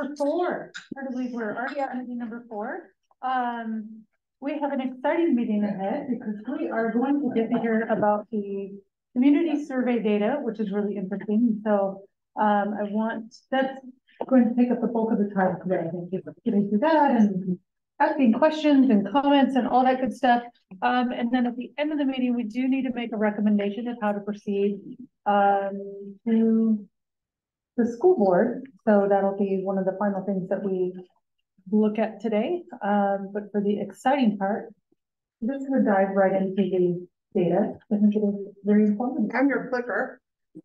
number 4. I believe we're already at meeting number 4. We have an exciting meeting ahead because we are going to get to hear about the community survey data, which is really interesting. So that's going to take up the bulk of the time today. I think just getting through that and asking questions and comments and all that good stuff. And then at the end of the meeting, we do need to make a recommendation of how to proceed to the school board. So that'll be one of the final things that we look at today. But for the exciting part, we're just going to dive right into the data. I think it is very informative. I'm your clicker.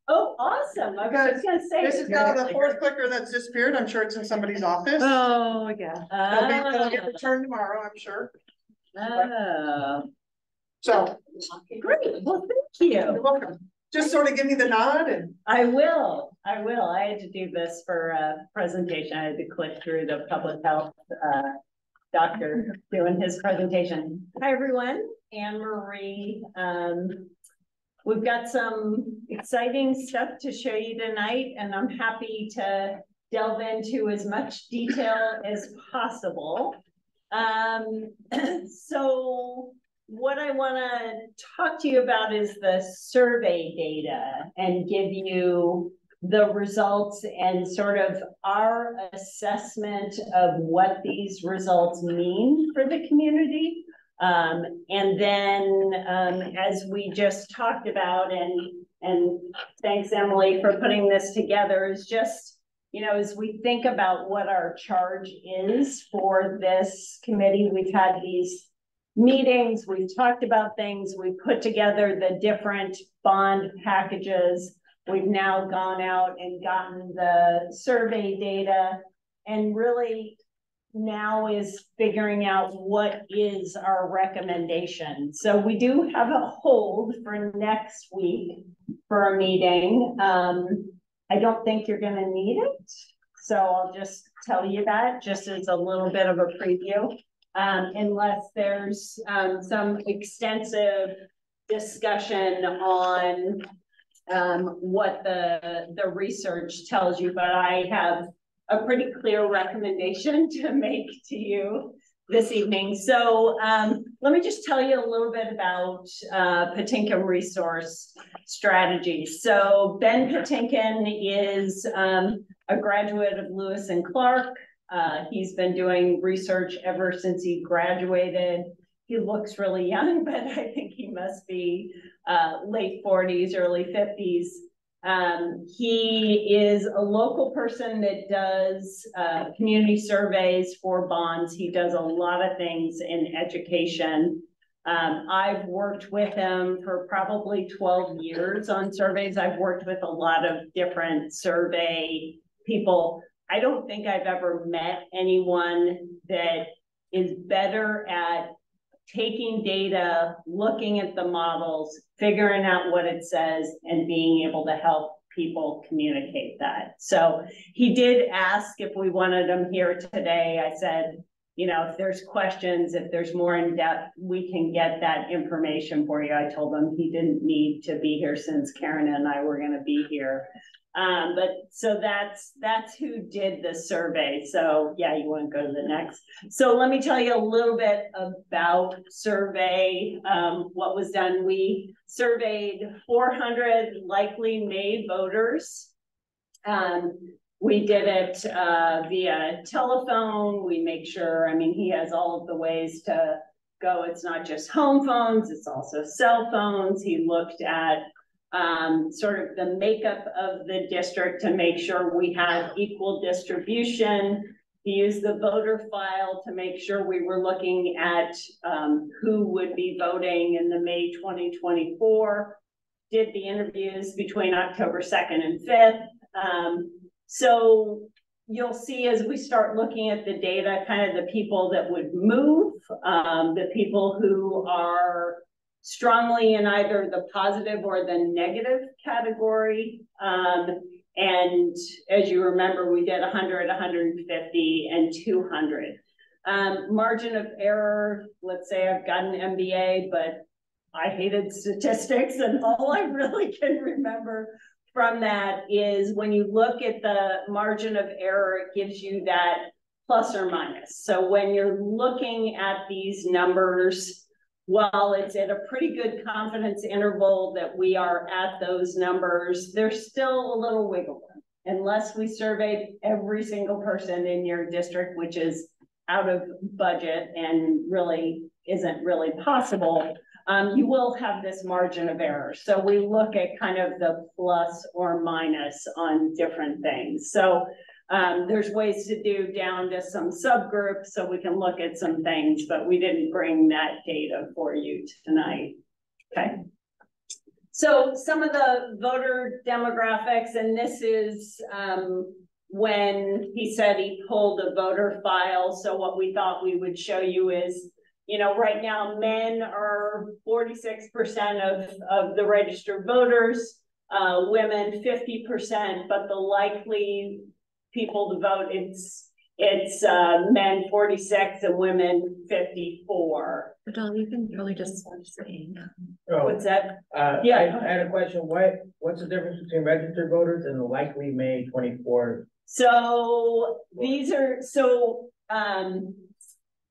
Oh, awesome. I was just going to say. This is now the 4th clicker that's disappeared. I'm sure it's in somebody's office. Oh, yeah. It'll get returned tomorrow, I'm sure. So. Great. Well, thank you. You're welcome. Just sort of give me the nod and. I will. I had to do this for a presentation. I had to click through the public health doctor doing his presentation. Hi, everyone. Anne Marie. We've got some exciting stuff to show you tonight, and I'm happy to delve into as much detail as possible. So what I want to talk to you about is the survey data and give you the results and sort of our assessment of what these results mean for the community. And then as we just talked about, and thanks Emily for putting this together, is just, you know, as we think about what our charge is for this committee, we've had these meetings, we've talked about things, we've put together the different bond packages. We've now gone out and gotten the survey data, and really now is figuring out what is our recommendation. So we do have a hold for next week for a meeting. I don't think you're going to need it, so I'll just tell you that just as a little bit of a preview, unless there's some extensive discussion on what the research tells you, but I have a pretty clear recommendation to make to you this evening. So let me just tell you a little bit about Patinkin Resource Strategies. So Ben Patinkin is a graduate of Lewis and Clark. He's been doing research ever since he graduated. He looks really young, but I think he must be late 40s, early 50s. He is a local person that does community surveys for bonds. He does a lot of things in education. I've worked with him for probably 12 years on surveys. I've worked with a lot of different survey people. I don't think I've ever met anyone that is better at taking data, looking at the models, figuring out what it says, and being able to help people communicate that. So he did ask if we wanted him here today. I said, you know, if there's questions, if there's more in depth, we can get that information for you. I told him he didn't need to be here since Karen and I were going to be here. But so that's who did the survey. So yeah, you want to go to the next. So let me tell you a little bit about survey, what was done. We surveyed 400 likely May voters. We did it via telephone. We make sure, I mean, he has all of the ways to go. It's not just home phones, it's also cell phones. He looked at sort of the makeup of the district to make sure we had equal distribution. He used the voter file to make sure we were looking at who would be voting in the May 2024, did the interviews between October 2nd and 5th. So you'll see as we start looking at the data, kind of the people that would move, the people who are strongly in either the positive or the negative category. And as you remember, we did 100, 150, and 200. Margin of error, let's say I've got an MBA, but I hated statistics, and all I really can remember from that is when you look at the margin of error, it gives you that plus or minus. So when you're looking at these numbers, while it's at a pretty good confidence interval that we are at those numbers, there's still a little wiggle room. Unless we surveyed every single person in your district, which is out of budget and really isn't really possible, you will have this margin of error. So we look at kind of the plus or minus on different things. So there's ways to do down to some subgroups so we can look at some things, but we didn't bring that data for you tonight. Okay. So some of the voter demographics, and this is when he said he pulled a voter file. So what we thought we would show you is, you know, right now men are 46% of the registered voters, women 50%, but the likely people to vote, it's men 46 and women 54. But Don, you can really just say. Oh, What's that? yeah. I had a question. What's the difference between registered voters and the likely May 24? So these are,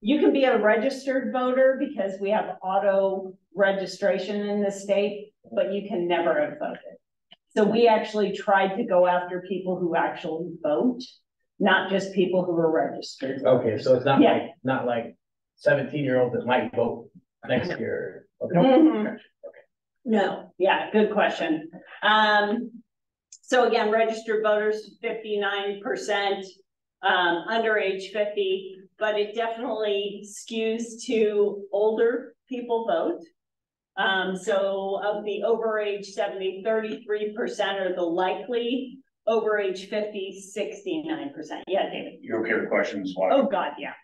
you can be a registered voter because we have auto registration in the state, but you can never have voted. So we actually tried to go after people who actually vote, not just people who are registered. Okay, so it's not like 17-year-olds that might vote next year. Okay. Mm-hmm. No, yeah, good question. So again, registered voters, 59%, under age 50, but it definitely skews to older people vote. So of the over age 70, 33% are the likely, over age 50, 69%. Yeah, David. You're okay with questions? Oh God, yeah.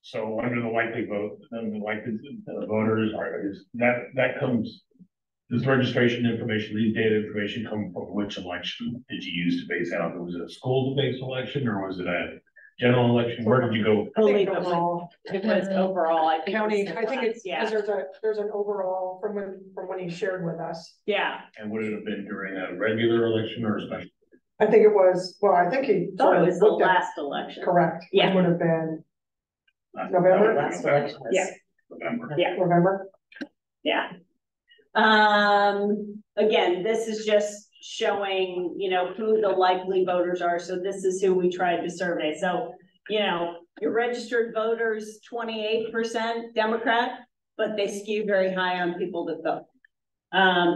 So under the likely vote, the likely voters that comes, this registration information, these data information come from which election did you use to base that on? Was it a school-based election or was it a general election? Where did you go? I think overall. It was overall, I think. County, I think it's, yeah. because there's an overall from when he shared with us. Yeah. And would it have been during a regular election or a special? I think it was, well, I think he. Thought it was the last election. Correct. Yeah. It would have been November? Last election. Yeah. November. Yeah. November. Yeah. Again, this is just showing, you know, who the likely voters are. So this is who we tried to survey. So, you know, your registered voters, 28% Democrat, but they skew very high on people that vote.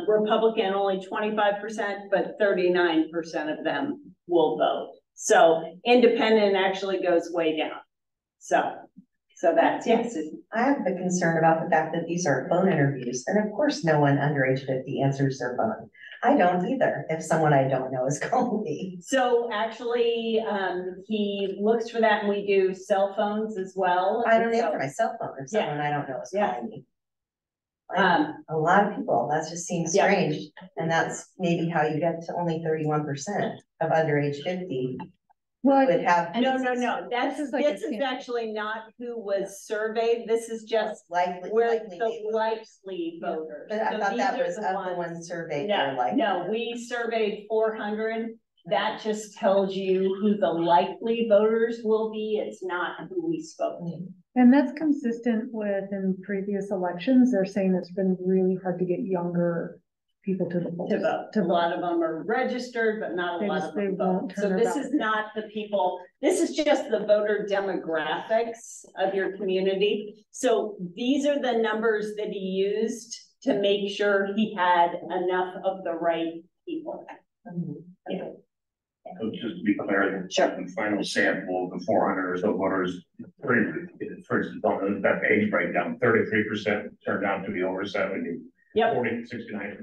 Republican, only 25%, but 39% of them will vote. So independent actually goes way down. So that's, yes. I have the concern about the fact that these are phone interviews, and of course, no one under age 50 answers their phone. I don't either, if someone I don't know is calling me. So actually, he looks for that, and we do cell phones as well. I don't answer my cell phone if someone I don't know is calling me. A lot of people, that just seems strange, and that's maybe how you get to only 31% of under age 50. Well, would have. No. This is like actually not who was surveyed. This is just likely the likely voters. But I thought that was of the ones surveyed. No, we surveyed 400. That just tells you who the likely voters will be. It's not who we spoke to. And that's consistent with in previous elections. They're saying it's been really hard to get younger people to the polls. To vote. A lot of them are registered, but not a lot of them vote. So this is not the people, this is just the voter demographics of your community. So these are the numbers that he used to make sure he had enough of the right people. Yeah. So just to be clear, the final sample of the 400 or so voters, for instance, on that age breakdown, 33% turned out to be over 70, 40 to 69.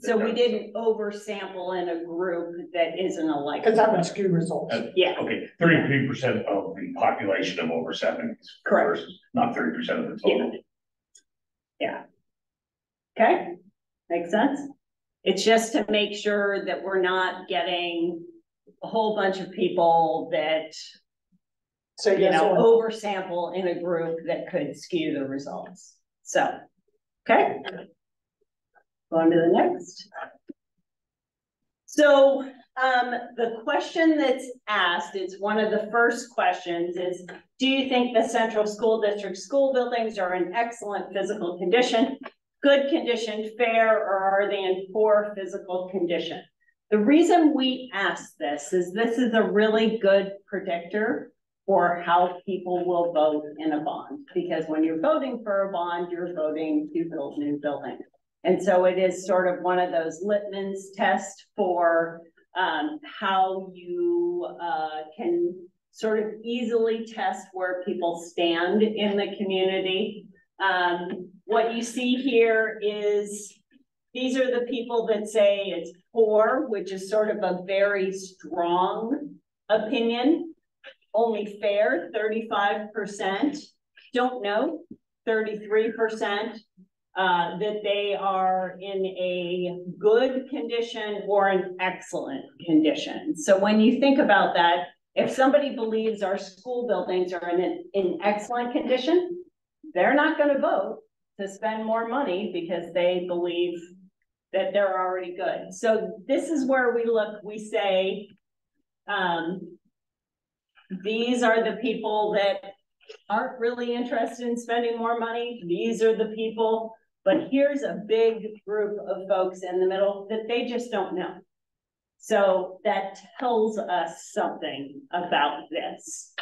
So we didn't oversample in a group that isn't a like. Because that would skew results. Okay, 33% of the population of over 70. Correct. Versus not 30% of the total. Yeah. Okay, makes sense. It's just to make sure that we're not getting a whole bunch of people that, so oversample in a group that could skew the results. So, okay. On to the next. So the question that's asked, it's one of the first questions is, do you think the Central School District school buildings are in excellent physical condition, good condition, fair, or are they in poor physical condition? The reason we ask this is a really good predictor for how people will vote in a bond. Because when you're voting for a bond, you're voting to build new buildings. And so it is sort of one of those litmus tests for how you can sort of easily test where people stand in the community. What you see here is, these are the people that say it's poor, which is sort of a very strong opinion. Only fair, 35%. Don't know, 33%. That they are in a good condition or an excellent condition. So when you think about that, if somebody believes our school buildings are in excellent condition, they're not going to vote to spend more money because they believe that they're already good. So this is where we look, we say, these are the people that aren't really interested in spending more money. These are the people, but here's a big group of folks in the middle that they just don't know. So that tells us something about this.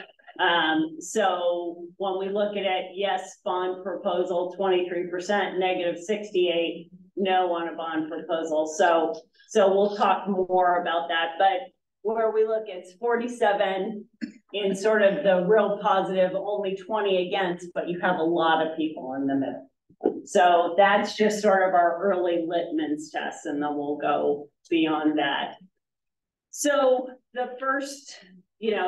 So when we look at it, yes, bond proposal, 23%, negative 68, no on a bond proposal. So we'll talk more about that, but where we look, it's 47 in sort of the real positive, only 20 against, but you have a lot of people in the middle. So that's just sort of our early litmus test, and then we'll go beyond that. So the first,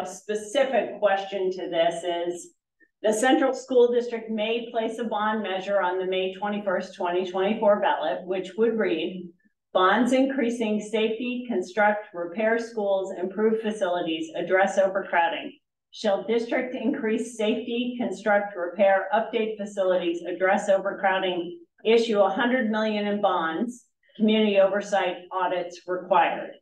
specific question to this is, the Central School District may place a bond measure on the May 21st, 2024 ballot, which would read, bonds increasing safety, construct, repair schools, improve facilities, address overcrowding. Shall district increase safety, construct, repair, update facilities, address overcrowding, issue 100 million in bonds, community oversight audits required.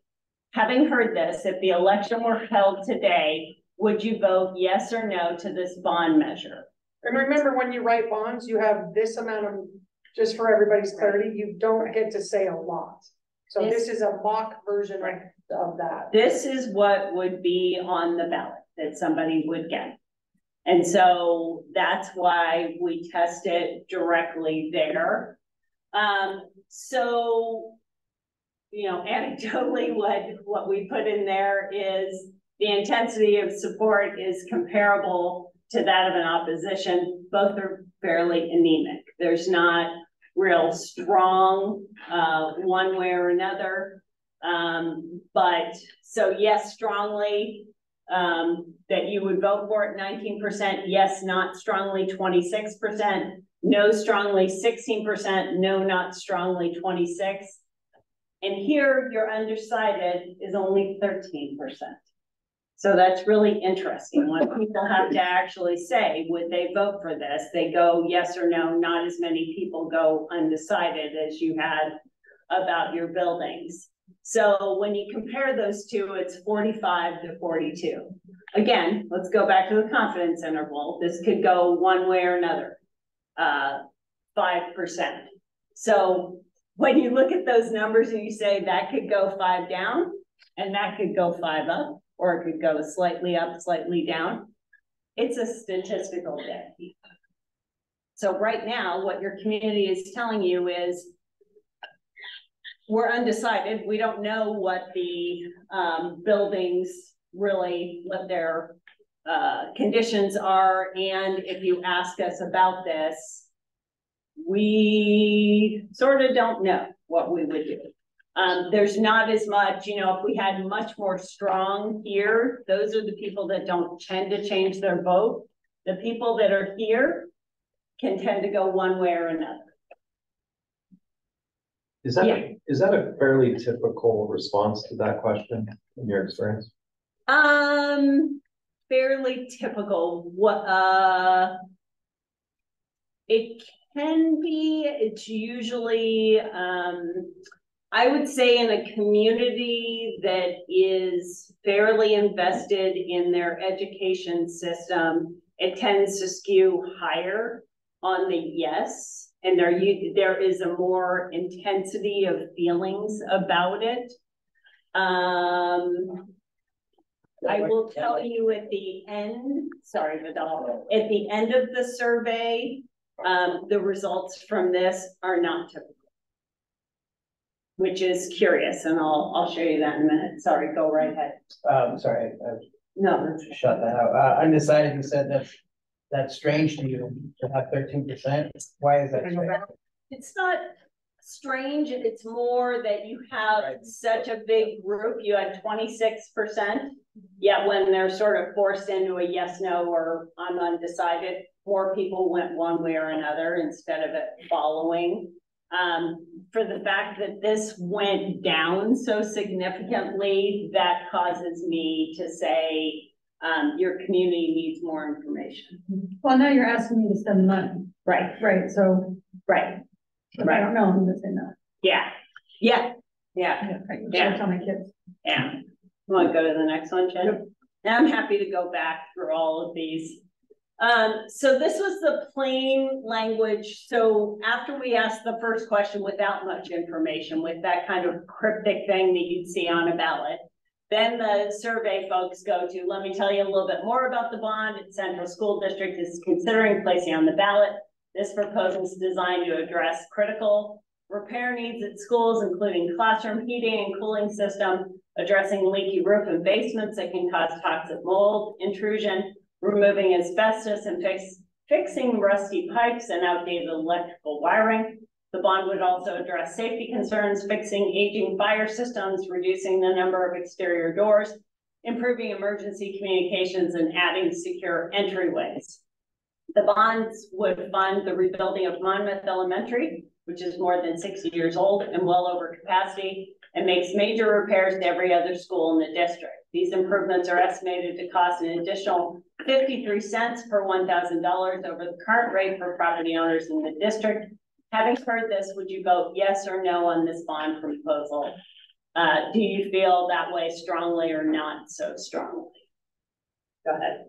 Having heard this, if the election were held today, would you vote yes or no to this bond measure? And remember, when you write bonds, you have this amount of, just for everybody's clarity, you don't get to say a lot. So this is a mock version of that. This is what would be on the ballot that somebody would get. And so that's why we test it directly there. Anecdotally, what we put in there is the intensity of support is comparable to that of an opposition. Both are fairly anemic. There's not real strong one way or another. But so yes, strongly that you would vote for it, 19%, yes, not strongly, 26%, no, strongly, 16%, no, not strongly, 26%. And here your undecided is only 13%. So that's really interesting. When people have to actually say, would they vote for this? They go yes or no. Not as many people go undecided as you had about your buildings. So when you compare those two, it's 45 to 42. Again, let's go back to the confidence interval. This could go one way or another, 5%. So when you look at those numbers and you say that could go 5 down and that could go 5 up, or it could go slightly up, slightly down, it's a statistical day. So right now, what your community is telling you is, we're undecided. We don't know what the buildings really, what their conditions are. And if you ask us about this, we sort of don't know what we would do. There's not as much, if we had much more strong here, those are the people that don't tend to change their vote. The people that are here can tend to go one way or another. Is that a fairly typical response to that question in your experience? Fairly typical. It can be. It's usually I would say in a community that is fairly invested in their education system, it tends to skew higher on the yes. And there is a more intensity of feelings about it. I will tell you at the end, sorry, Vidal, at the end of the survey, the results from this are not typical, which is curious, and I'll show you that in a minute. Sorry, go right ahead. Sorry, No, that's shut that out. Undecided, you said that's strange to you to have 13%. Why is that strange? it's not strange. It's more that you have such a big group. You had 26%. Yet when they're sort of forced into a yes, no, or I'm undecided, more people went one way or another instead of it following. For the fact that this went down so significantly, that causes me to say, your community needs more information. Well, now you're asking me to spend money. Right, Right, so. right. If I don't know, I'm gonna say no. Yeah, yeah, yeah, Yeah. Tell my kids. yeah. You want to go to the next one, Jen? Yep. And I'm happy to go back through all of these. So this was the plain language. So after we asked the first question without much information, with that kind of cryptic thing that you'd see on a ballot, then the survey folks go to, let me tell you a little bit more about the bond. Central School District is considering placing on the ballot. This proposal is designed to address critical repair needs at schools, including classroom heating and cooling system, addressing leaky roof and basements that can cause toxic mold intrusion, removing asbestos, and fixing rusty pipes and outdated electrical wiring. The bond would also address safety concerns, fixing aging fire systems, reducing the number of exterior doors, improving emergency communications, and adding secure entryways. The bonds would fund the rebuilding of Monmouth Elementary, which is more than 60 years old and well over capacity, and makes major repairs to every other school in the district. These improvements are estimated to cost an additional 53 cents per $1,000 over the current rate for property owners in the district. Having heard this, would you vote yes or no on this bond proposal? Do you feel that way strongly or not so strongly? Go ahead.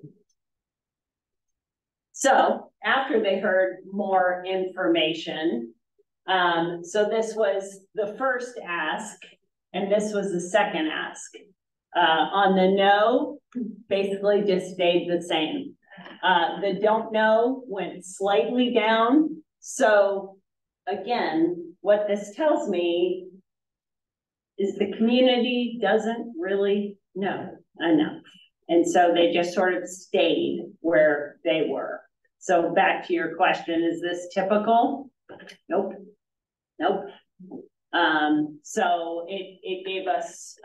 So after they heard more information, so this was the first ask, and this was the second ask. On the no, basically just stayed the same. The don't know went slightly down. So again, what this tells me is the community doesn't really know enough. And so they just sort of stayed where they were. So back to your question, is this typical? Nope. Nope. So it gave us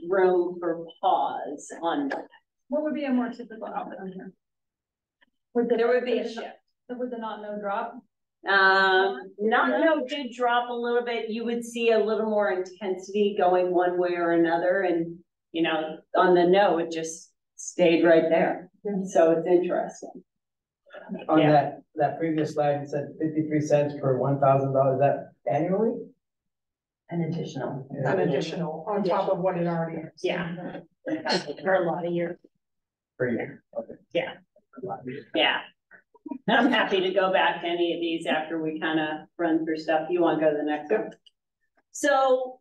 room for pause on that. What would be a more typical outcome here? There would be a shift. Would the not no drop? Not no did drop a little bit. You would see a little more intensity going one way or another, and you know, on the no, it just stayed right there. So it's interesting. On that previous slide, it said 53 cents per $1,000. That annually? An additional. An additional on top of what it already is. Yeah. For a lot of years. Per year. Okay. Yeah. Yeah. I'm happy to go back to any of these after we kind of run through stuff. You want to go to the next one? So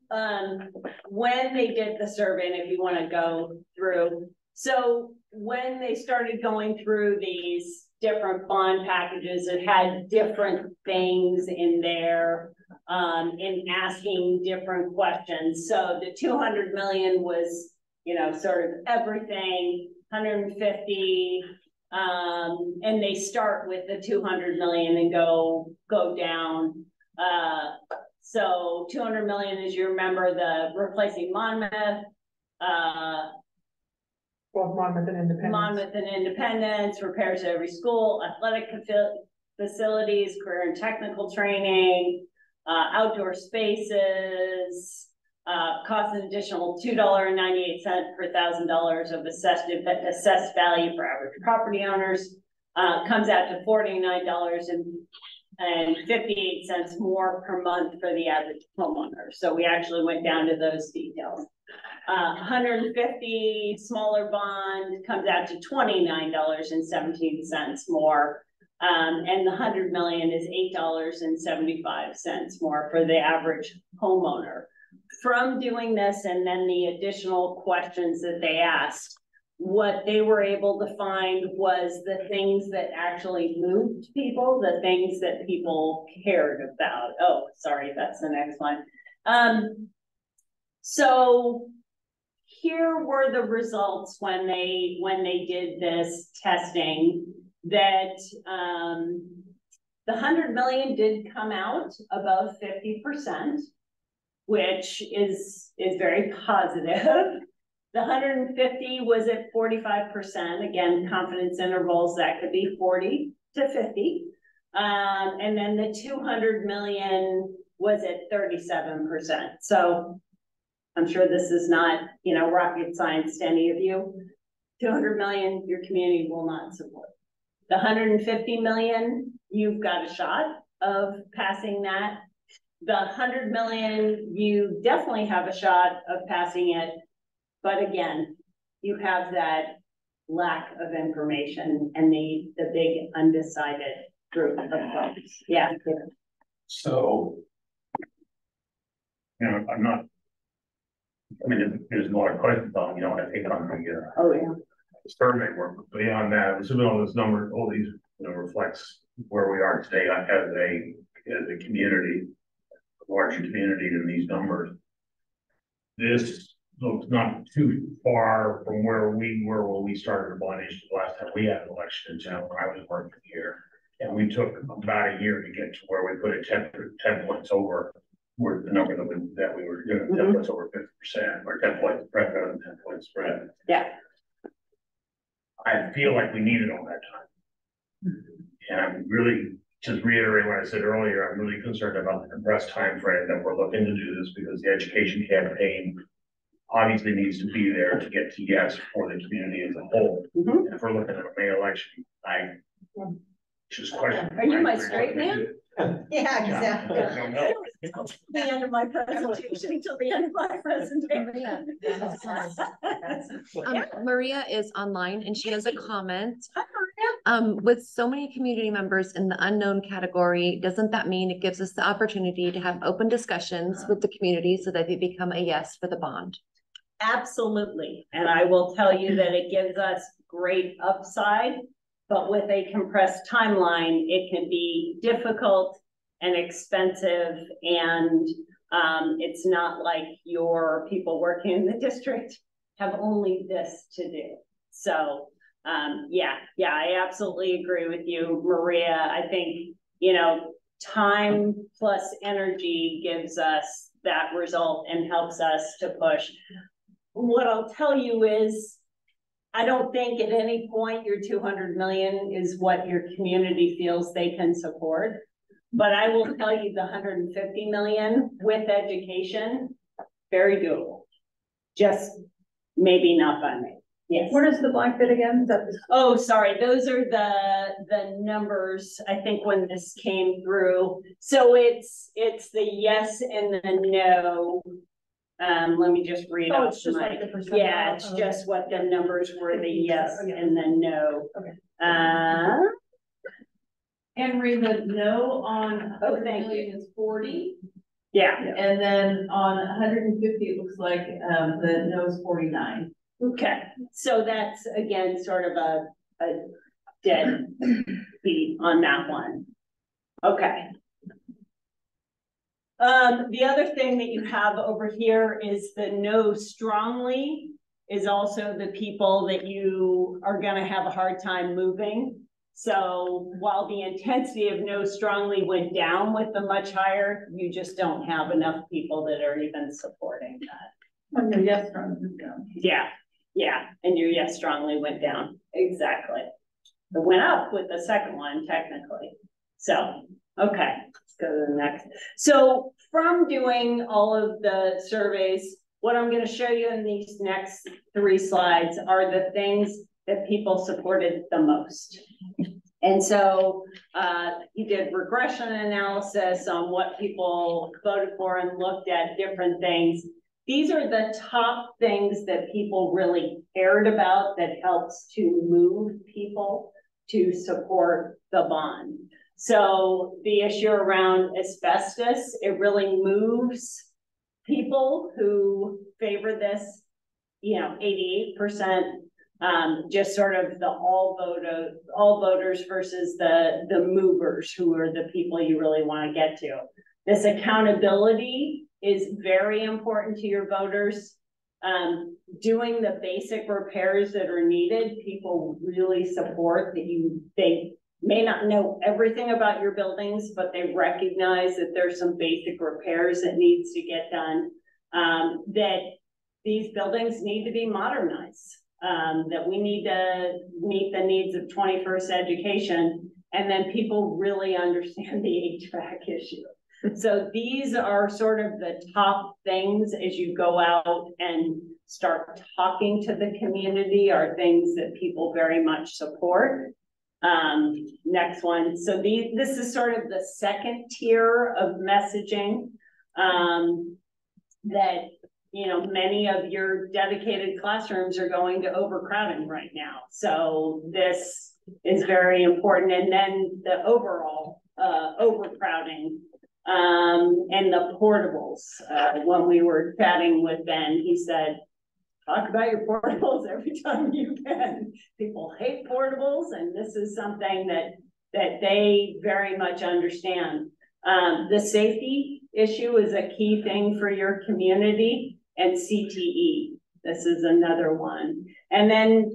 when they did the survey, and if you want to go through, so when they started going through these different bond packages, it had different things in there, in asking different questions. So the 200 million was, you know, sort of everything, 150, and they start with the 200 million and go down. So 200 million, as you remember, the replacing Monmouth, Both Monmouth and Independence. Monmouth and Independence, repairs to every school, athletic facilities, career and technical training, outdoor spaces, cost an additional $2.98 per $1,000 of assessed value for average property owners, comes out to $49 and 58 cents more per month for the average homeowner. So we actually went down to those details. 150 smaller bond comes out to $29.17 more. And the 100 million is $8.75 more for the average homeowner. From doing this and then the additional questions that they asked, what they were able to find was the things that actually moved people, the things that people cared about. Oh, sorry, that's the next one. So here were the results when they did this testing, that the 100 million did come out above 50%, which is very positive. The 150 was at 45%. Again, confidence intervals, that could be 40 to 50. And then the 200 million was at 37%. So I'm sure this is not, rocket science to any of you. 200 million, your community will not support. The 150 million, you've got a shot of passing that. The 100 million, you definitely have a shot of passing it. But again, you have that lack of information and the big undecided group of folks. Yeah. So, I'm not, there's a lot of questions on, when I take on the Oh yeah. survey work, but beyond that, assuming all this number, all these, reflects where we are today as a community, a larger community than these numbers. This looks not too far from where we were when we started the bond issue the last time we had an election in town, when I was working here. And we took about a year to get to where we put it 10 points over where the number that we were doing, 10 points over 50%, or 10 points spread, better than 10 points spread. Yeah. I feel like we needed all that time. And I'm really, just reiterating what I said earlier, I'm really concerned about the compressed time frame that we're looking to do this, because the education campaign obviously needs to be there to get to yes for the community as a whole. And if we're looking at a May election, I just question. Are you my straight man? Yeah, exactly. I don't know. The end of my presentation till the end of my presentation. Maria is online and she has a comment. Hi, Maria. With so many community members in the unknown category, doesn't that mean it gives us the opportunity to have open discussions with the community so that they become a yes for the bond? Absolutely. And I will tell you that it gives us great upside, but with a compressed timeline, it can be difficult and expensive. And it's not like your people working in the district have only this to do. So yeah, I absolutely agree with you, Maria. I think, time plus energy gives us that result and helps us to push. What I'll tell you is, I don't think at any point your 200 million is what your community feels they can support. But I will tell you the 150 million with education, very doable. Just maybe not by me. Yes. What is the blank bit again? Oh, sorry. Those are the numbers, I think, when this came through. So it's the yes and the no. Let me just read off it's just like the percent. yeah, it's just what the numbers were, the yes and the no. Okay. Henry, the no on 100 thank million is 40. Yeah. And then on 150, it looks like the no is 49. Okay. So that's again sort of a dead beat on that one. Okay. The other thing that you have over here is the no strongly is also the people that you are going to have a hard time moving. So while the intensity of no strongly went down with the much higher, you just don't have enough people that are even supporting that. And your yes strongly went down. Yeah. And your yes strongly went down. Exactly. It went up with the second one, technically. So, okay, let's go to the next. So from doing all of the surveys, what I'm going to show you in these next 3 slides are the things that people supported the most. And so he did regression analysis on what people voted for and looked at different things. These are the top things that people really cared about that helps to move people to support the bond. So the issue around asbestos, it really moves people who favor this, 88%, just sort of the all voters versus the movers, who are the people you really want to get to. This accountability is very important to your voters. Doing the basic repairs that are needed, people really support that they may not know everything about your buildings, but they recognize that there's some basic repairs that needs to get done, that these buildings need to be modernized, that we need to meet the needs of 21st education, and then people really understand the HVAC issue. So these are sort of the top things as you go out and start talking to the community, are things that people very much support. Next one. So this is sort of the second tier of messaging, that, many of your dedicated classrooms are going to overcrowding right now. So this is very important. And then the overall overcrowding, and the portables. When we were chatting with Ben, he said, talk about your portables every time you can. People hate portables, and this is something that they very much understand. The safety issue is a key thing for your community, and CTE. This is another one. And then,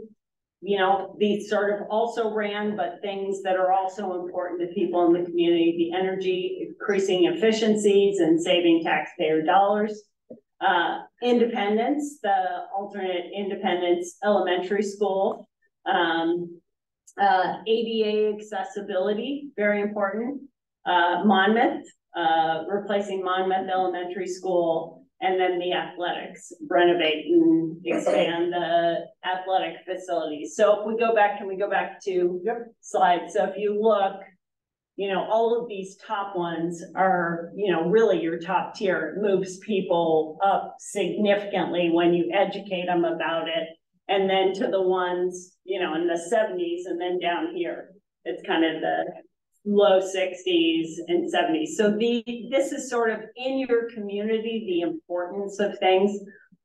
these sort of also ran, but things that are also important to people in the community, the energy, increasing efficiencies and saving taxpayer dollars. Independence, the alternate Independence Elementary School. ADA accessibility, very important. Monmouth, replacing Monmouth Elementary School. And then the athletics, renovate and expand the athletic facilities. So if we go back, can we go back to slide? So if you look, all of these top ones are, really your top tier. It moves people up significantly when you educate them about it. And then to the ones, in the 70s, and then down here, it's kind of the low 60s and 70s. So this is sort of in your community, the importance of things.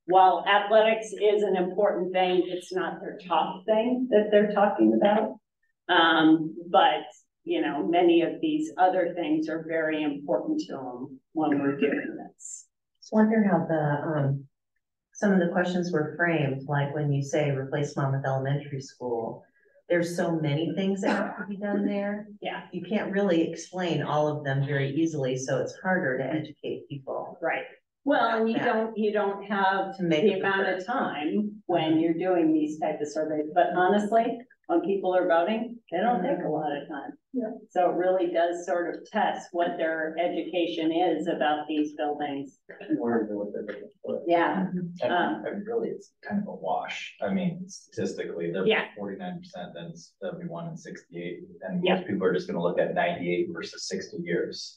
While athletics is an important thing, it's not their top thing that they're talking about. But, many of these other things are very important to them when we're doing this. Just wonder how some of the questions were framed, like when you say replace Monmouth Elementary School. There's so many things that have to be done there. Yeah. You can't really explain all of them very easily, so it's harder to educate people. Right. Well, and you don't have the amount of time when you're doing these type of surveys, but honestly, when people are voting, they don't take a lot of time. Yeah. So it really does sort of test what their education is about these buildings. Yeah. And really, it's kind of a wash. I mean, statistically, they're 49%, then 71 and 68. And most people are just going to look at 98 versus 60 years.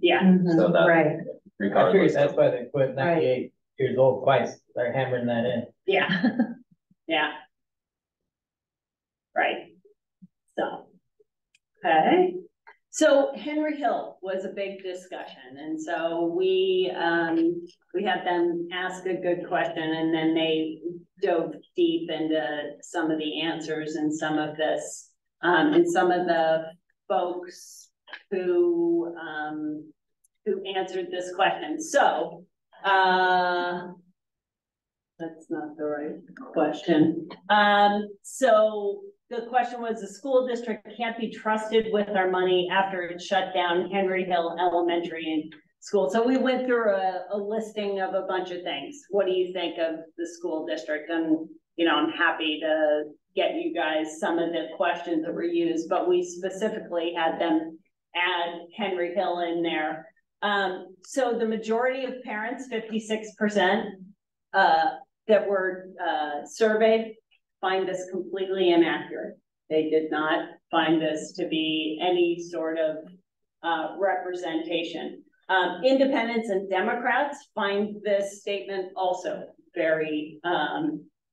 Yeah. So that, right. Regardless, that's why they put 98 years old twice. They're hammering that in. Yeah. Yeah. Right. So, okay. So Henry Hill was a big discussion. And so we had them ask a good question, and then they dove deep into some of the answers and some of this, and some of the folks who answered this question. So, that's not the right question. So the question was, the school district can't be trusted with our money after it shut down Henry Hill Elementary School. So we went through a listing of a bunch of things. What do you think of the school district? And, I'm happy to get you guys some of the questions that were used, but we specifically had them add Henry Hill in there. So the majority of parents, 56%, that were surveyed, find this completely inaccurate. They did not find this to be any sort of representation. Independents and Democrats find this statement also very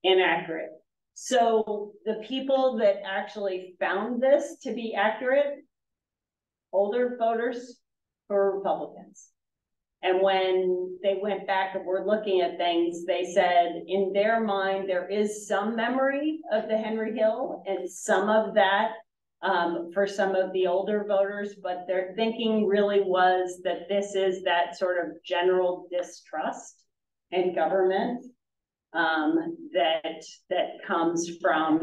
inaccurate. So the people that actually found this to be accurate, older voters for Republicans. And when they went back and were looking at things, they said in their mind, there is some memory of the Henry Hill and some of that for some of the older voters, but their thinking really was that this is that sort of general distrust in government that comes from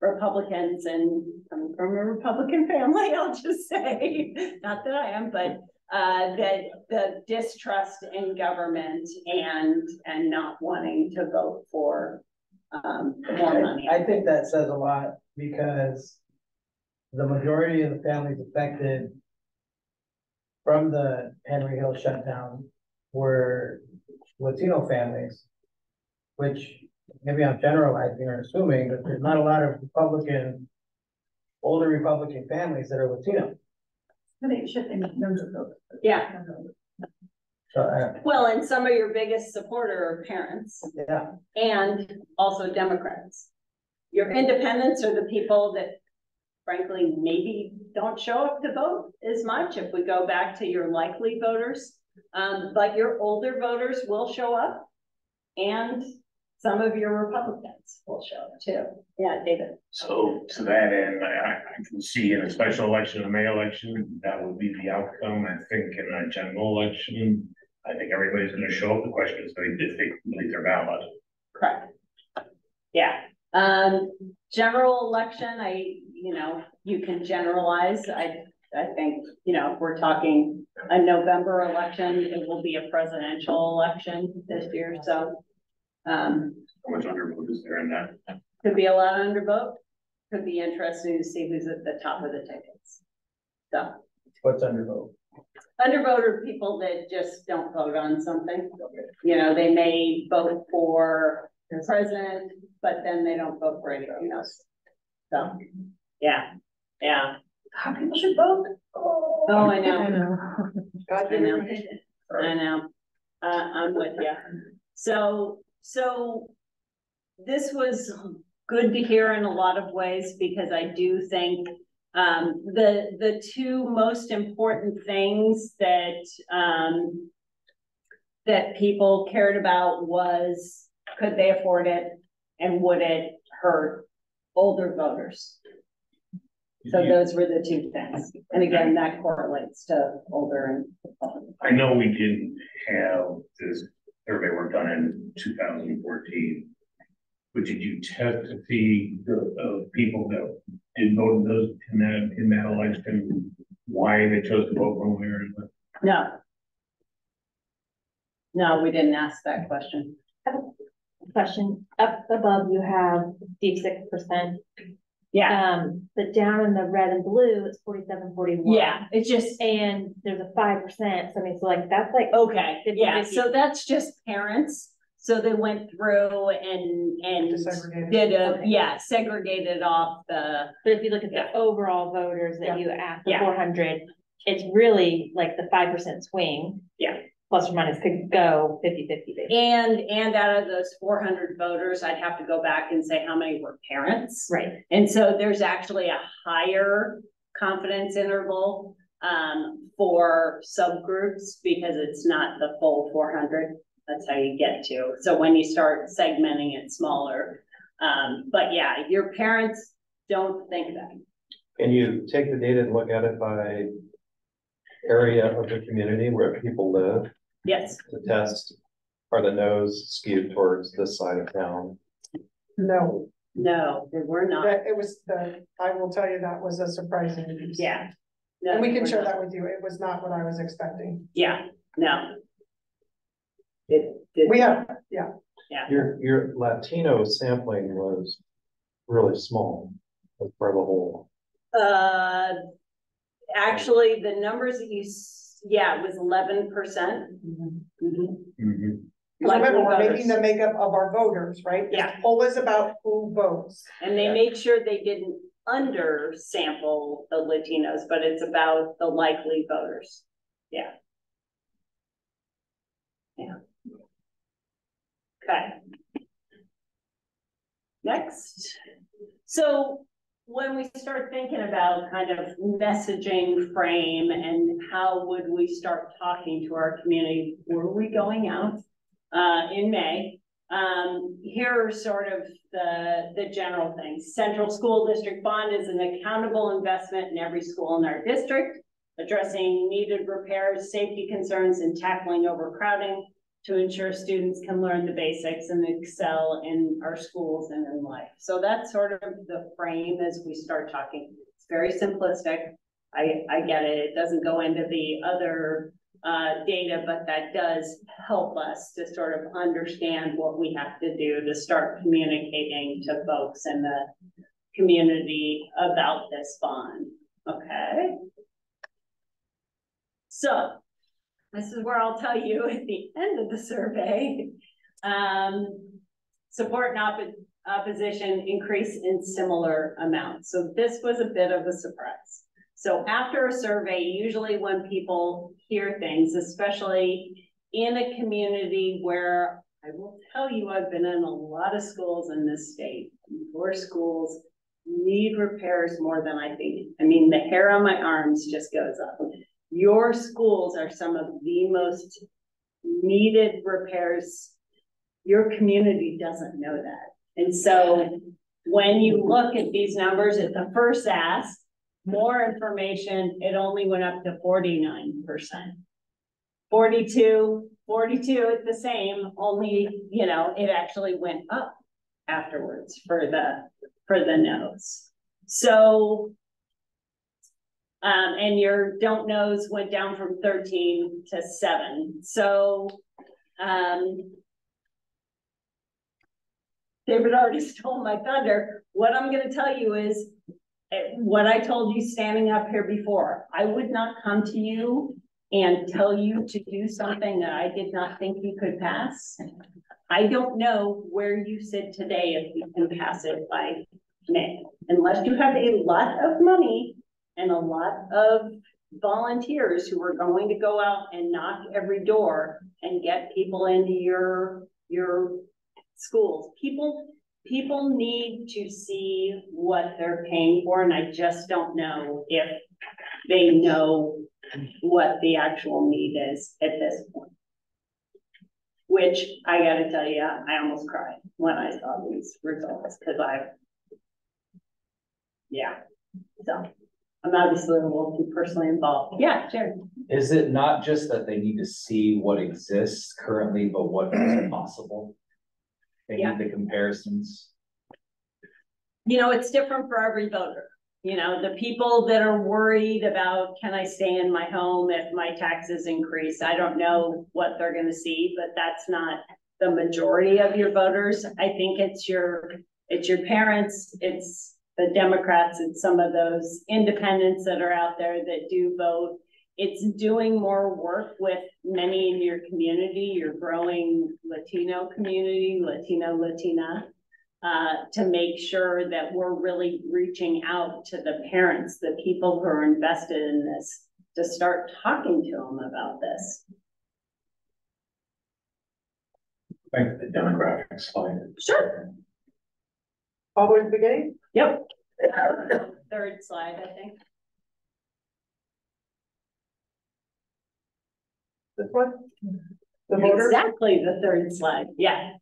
Republicans, and coming from a Republican family, I'll just say, not that I am, but that the distrust in government and not wanting to vote for more money. I think that says a lot because the majority of the families affected from the Henry Hill shutdown were Latino families, which maybe I'm generalizing or assuming that there's not a lot of older Republican families that are Latino. Yeah. So, well, and some of your biggest supporter are parents. yeah. And also Democrats. Your independents are the people that frankly maybe don't show up to vote as much if we go back to your likely voters. But your older voters will show up, and some of your Republicans will show up too. Yeah, David. So to that end, I can see in a special election, a May election, that would be the outcome. I think in a general election, I think everybody's going to show up. The question is if they complete their ballot. Correct. Yeah. General election, you can generalize. I think, if we're talking a November election, it will be a presidential election this year. So how much undervote is there in that? Could be a lot of undervote. Could be interesting to see who's at the top of the tickets. So What's undervote? Undervote are people that just don't vote on something. They may vote for the president, but then they don't vote for anything else. So yeah. How people should vote? Oh, I know. God, I know. I'm with you. So this was good to hear in a lot of ways, because I do think the two most important things that people cared about was, could they afford it, and would it hurt older voters? So those were the two things. And again, that correlates to older and. I know we didn't have this survey work done in 2014, but did you test to see the people that did vote in that election, why they chose to vote one way or another? No, we didn't ask that question. Question, up above you have 56%. Yeah. But down in the red and blue, it's 47-41. Yeah, it's just, and there's a 5%. So I mean, so like that's like okay, 50, yeah, 50. so that's just parents. So they went through and Desegregated. segregated off the. But if you look at the overall voters that you asked, the Yeah. 400, it's really like the 5% swing. Yeah. Plus or minus could go 50-50 basically. And out of those 400 voters, I'd have to go back and say how many were parents. Right. And so there's actually a higher confidence interval for subgroups, because it's not the full 400. That's how you get to. So when you start segmenting it smaller, but yeah, your parents don't think that. Can you take the data and look at it by area of the community where people live? Yes. To test, are the no's skewed towards this side of town? No, No, they were not. I will tell you, that was a surprising news. Yeah. No, And we they can were share not. that with you. It was not what I was expecting. Yeah, no. We have, yeah. Your Latino sampling was really small as part of the whole. Actually, the numbers that it was 11%. Because remember, we're Likely making the makeup of our voters, right? This Yeah. poll is about who votes. And they made sure they didn't undersample the Latinos, but it's about the likely voters. Yeah. Yeah. Okay. Next. So when we start thinking about kind of messaging frame and how would we start talking to our community, were we going out in May? Here are sort of the general things. Central School District Bond is an accountable investment in every school in our district, addressing needed repairs, safety concerns, and tackling overcrowding to ensure students can learn the basics and excel in our schools and in life. So that's sort of the frame as we start talking. It's very simplistic. I get it. It doesn't go into the other data, but that does help us to sort of understand what we have to do to start communicating to folks in the community about this bond. Okay. So this is where I'll tell you at the end of the survey, support and opposition increase in similar amounts. So this was a bit of a surprise. So after a survey, usually when people hear things, especially in a community where I will tell you, I've been in a lot of schools in this state, your schools need repairs more than I think. I mean, the hair on my arms just goes up. Your schools are some of the most needed repairs. Your community doesn't know that. And so when you look at these numbers at the first ask, more information, it only went up to 49%. 42 at the same, only, you know, it actually went up afterwards for the no's. So, and your don't knows went down from 13 to 7. So, David already stole my thunder. What I'm going to tell you is what I told you standing up here before. I would not come to you and tell you to do something that I did not think you could pass. I don't know where you sit today if you can pass it by May, unless you have a lot of money and a lot of volunteers who are going to go out and knock every door and get people into your schools. People need to see what they're paying for, and I just don't know if they know what the actual need is at this point. Which I gotta tell you, I almost cried when I saw these results, because so I'm obviously a little too personally involved. Yeah, sure. Is it not just that they need to see what exists currently, but what is possible? They need the comparisons. You know, it's different for every voter. You know, the people that are worried about, can I stay in my home if my taxes increase? I don't know what they're going to see, but that's not the majority of your voters. I think it's your parents, it's the Democrats, it's some of those independents that are out there that do vote. It's doing more work with many in your community, your growing Latino community, Latina, to make sure that we're really reaching out to the parents, the people who are invested in this, to start talking to them about this. Back to the demographic slide. Sure. All the way to the beginning? Yep. Third slide, I think. This one? The voters? Exactly the third slide, yeah.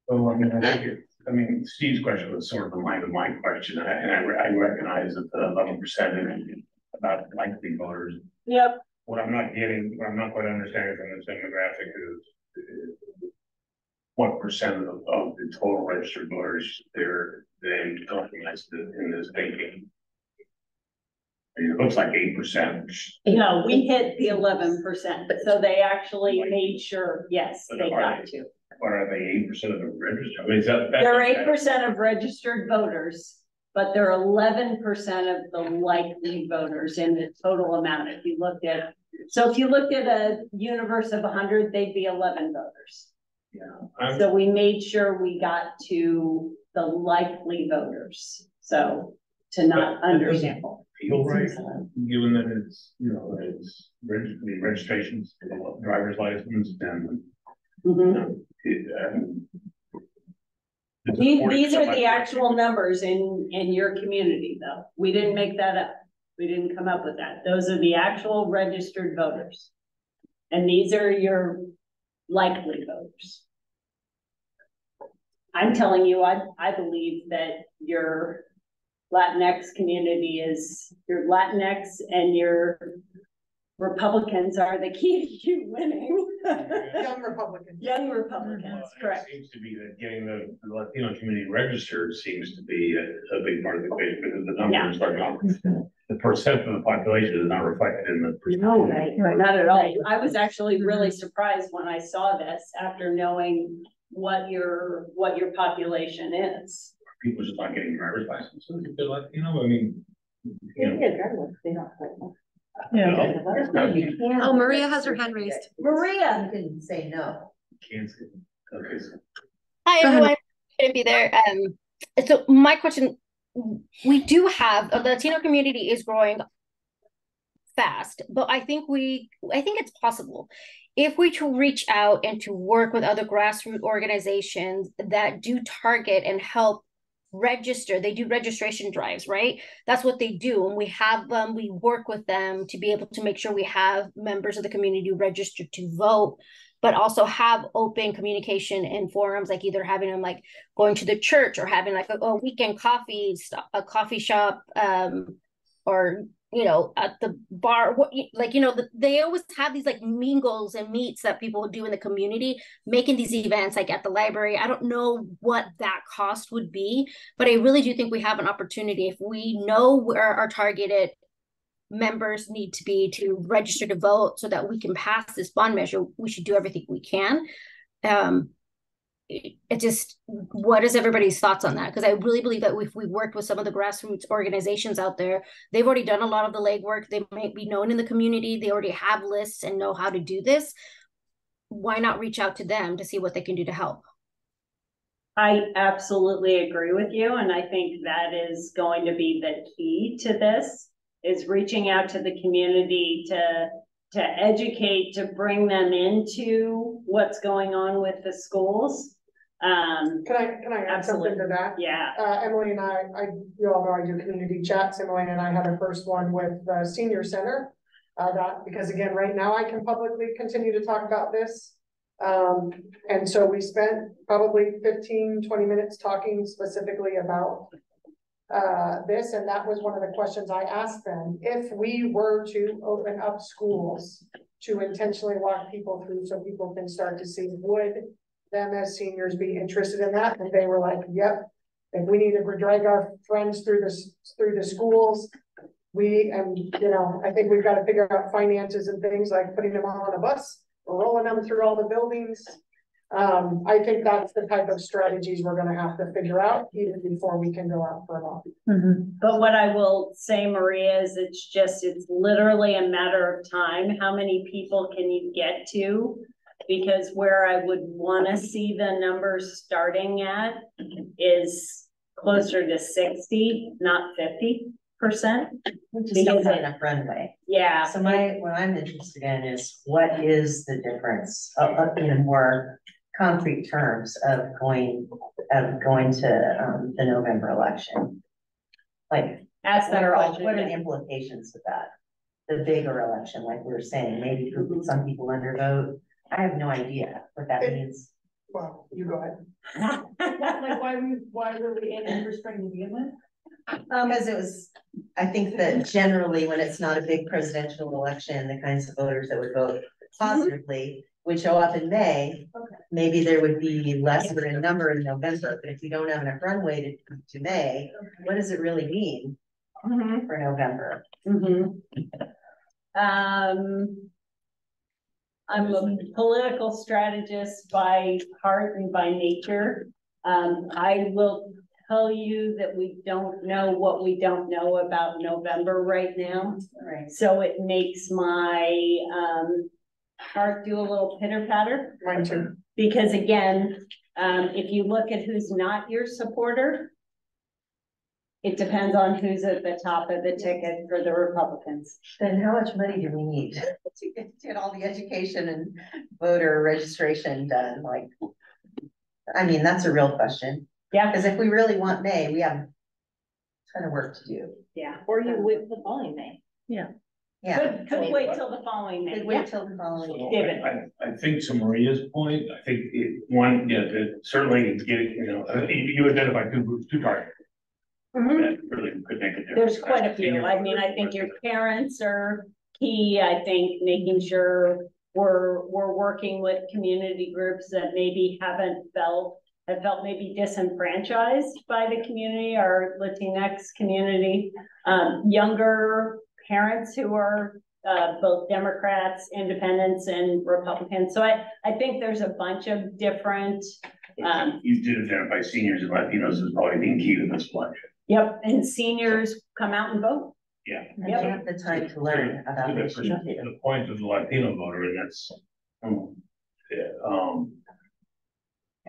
So, I mean, Steve's question was sort of in line with my question, and I recognize that the 11% about likely voters. Yep. What I'm not quite understanding from this demographic is what percent of the total registered voters they recognize in this thinking. It looks like 8%. No, we hit the 11%, so they actually made sure, yes, they got to. But are they 8% of the registered? I mean, they're 8% of registered voters, but they're 11% of the likely voters in the total amount. If you looked at So if you looked at a universe of 100, they'd be 11 voters. Yeah. So we made sure we got to the likely voters, so to not undersample. Feel right, given that it's, it's registrations, driver's license and. These are the actual numbers in your community, though. We didn't make that up. We didn't come up with that. Those are the actual registered voters. And these are your likely voters. I'm telling you, I believe that your Latinx community is, your Latinx and your Republicans are the key to you winning. Young Republicans. Young Republicans, Well, correct. It seems to be that getting the Latino community registered seems to be a big part of the equation, because the numbers are not, the percent of the population is not reflected in the. No, not at all. I was actually really surprised when I saw this after knowing what your population is. People just not getting driver's licenses, they're like, I mean. Oh, Maria has her hand raised. Maria. You can say no. Can't see. Okay, so. Hi, Go ahead. everyone. Couldn't be there. So my question, we do have, the Latino community is growing fast, but I think it's possible if we to reach out and to work with other grassroots organizations that do target and help register. They do registration drives, right? That's what they do. And we have them, we work with them to be able to make sure we have members of the community registered to vote, but also have open communication in forums, like either having them like going to the church or having like a weekend coffee, a coffee shop, or at the bar, they always have these like mingles and meets that people do in the community, making these events like at the library. I don't know what that cost would be, but I really do think we have an opportunity if we know where our targeted members need to be to register to vote so that we can pass this bond measure. We should do everything we can. What is everybody's thoughts on that? Because I really believe that if we worked with some of the grassroots organizations out there, they've already done a lot of the legwork. They might be known in the community. They already have lists and know how to do this. Why not reach out to them to see what they can do to help? I absolutely agree with you. And I think that is going to be the key to this, is reaching out to the community to educate, to bring them into what's going on with the schools. Can I add something to that? Yeah. Emily and I, you all know I do community chats. Emily and I had our first one with the senior center. Because again, right now I can publicly continue to talk about this. And so we spent probably 15-20 minutes talking specifically about this, and that was one of the questions I asked them. If we were to open up schools to intentionally walk people through so people can start to see, would them as seniors be interested in that? And they were like, yep. If we need to drag our friends through the schools, I think we've got to figure out finances and things like putting them on a bus or rolling them through all the buildings. I think that's the type of strategies we're going to have to figure out even before we can go out for a walk. But what I will say, Maria, is it's literally a matter of time. How many people can you get to? Because where I would want to see the numbers starting at is closer to 60, not 50%. We just don't have enough runway. Yeah. So what I'm interested in is what is the difference in more concrete terms of going to the November election? Like, Ask that what are the implications of that? The bigger election, like we were saying, maybe some people undervote. I have no idea what that means. Well, you go ahead. Like why were we aiming for spring to begin with? Because I think that generally when it's not a big presidential election, the kinds of voters that would vote positively would show up in May. Okay. Maybe there would be less of a number in November, but if we don't have enough runway to May, what does it really mean for November? I'm a political strategist by heart and by nature. I will tell you that we don't know what we don't know about November right now. Right. So it makes my, heart do a little pitter patter. Mine too. Because again, if you look at who's not your supporter, it depends on who's at the top of the ticket for the Republicans. Then how much money do we need to get all the education and voter registration done? Like, I mean, that's a real question. Yeah. Because if we really want May, we have a ton of work to do. Yeah. Or you wait for the following May. Yeah. Could wait till the following May. Could wait till the following. So David. I think to Maria's point, I think certainly getting, you identified two groups, two targets. That really could make a difference. There's quite a few. I mean, I think your parents are key. I think making sure we're working with community groups that maybe have felt maybe disenfranchised by the community, our Latinx community, younger parents who are both Democrats, independents, and Republicans. So I think there's a bunch of different. You did identify seniors and Latinos as probably being key to this election. Yep, and seniors come out and vote. Yeah. And they have the time to learn about it. The point of the Latino voter, and that's,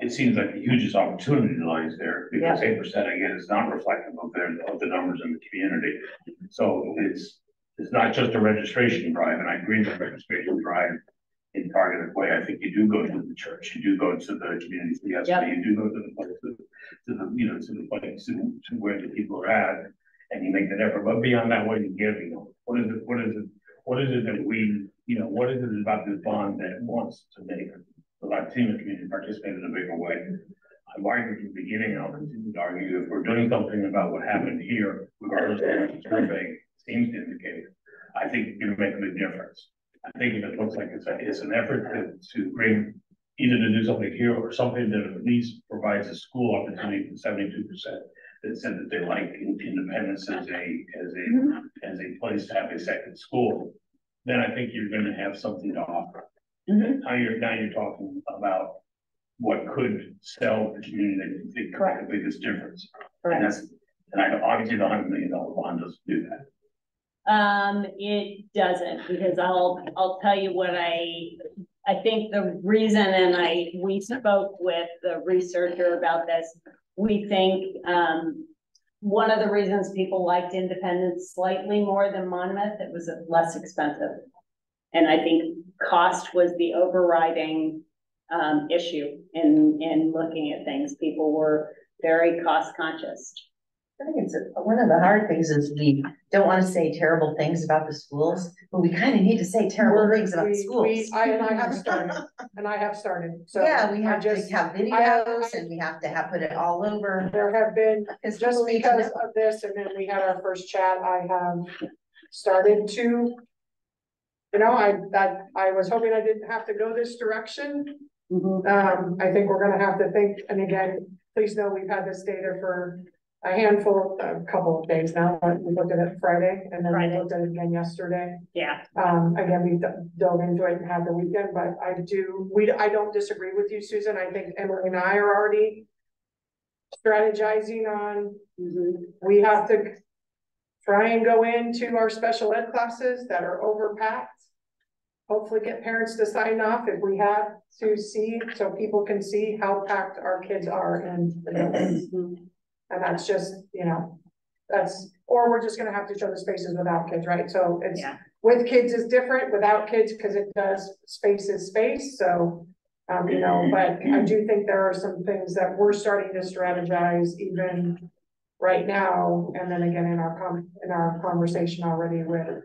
it seems like the hugest opportunity lies there, because 8% again is not reflective of the numbers in the community. So it's not just a registration drive, and I agree with the registration drive in targeted way. I think you do go to the church, you do go to the community CSD, you do go to the places, to the place to where the people are at, and you make that effort. But beyond that, what you give, what is it that we, what is it about this bond that wants to make the Latino community participate in a bigger way? I've argued from the beginning, and I'll continue to argue, if we're doing something about what happened here, regardless of what the survey seems to indicate, I think it's going to make a big difference. I think if it looks like it's an effort to bring, either to do something here or something that at least provides a school opportunity for 72% that said that they like independence as a place to have a second school, then I think you're going to have something to offer. Mm-hmm. Now you're talking about what could sell the community that you think could make the biggest difference. Correct. And obviously the $100 million bond doesn't do that. It doesn't, because I'll tell you what I think the reason, and we spoke with the researcher about this. We think, one of the reasons people liked Independence slightly more than Monmouth, it was less expensive. And I think cost was the overriding, issue in looking at things. People were very cost conscious. I think it's one of the hard things is we don't want to say terrible things about the schools, but we kind of need to say terrible things about the schools. I have started. So yeah, we have to have videos and we have to put it all over. There have been, just because of this, and then we had our first chat, I have started to, I was hoping I didn't have to go this direction. Mm-hmm. I think we're gonna have to think, and again, please know we've had this data for a couple of days now. We looked at it Friday, and then we looked at it again yesterday. Yeah. Again, we dove into it and had the weekend, but I don't disagree with you, Susan. I think Emily and I are already strategizing on, we have to try and go into our special ed classes that are overpacked. Hopefully get parents to sign off if we have to see, so people can see how packed our kids are in the buildings. And that's just, or we're just gonna have to show the spaces without kids, right? So it's, with kids is different, without kids, because it does, space is space, so, but I do think there are some things that we're starting to strategize even right now, and then again in our conversation already with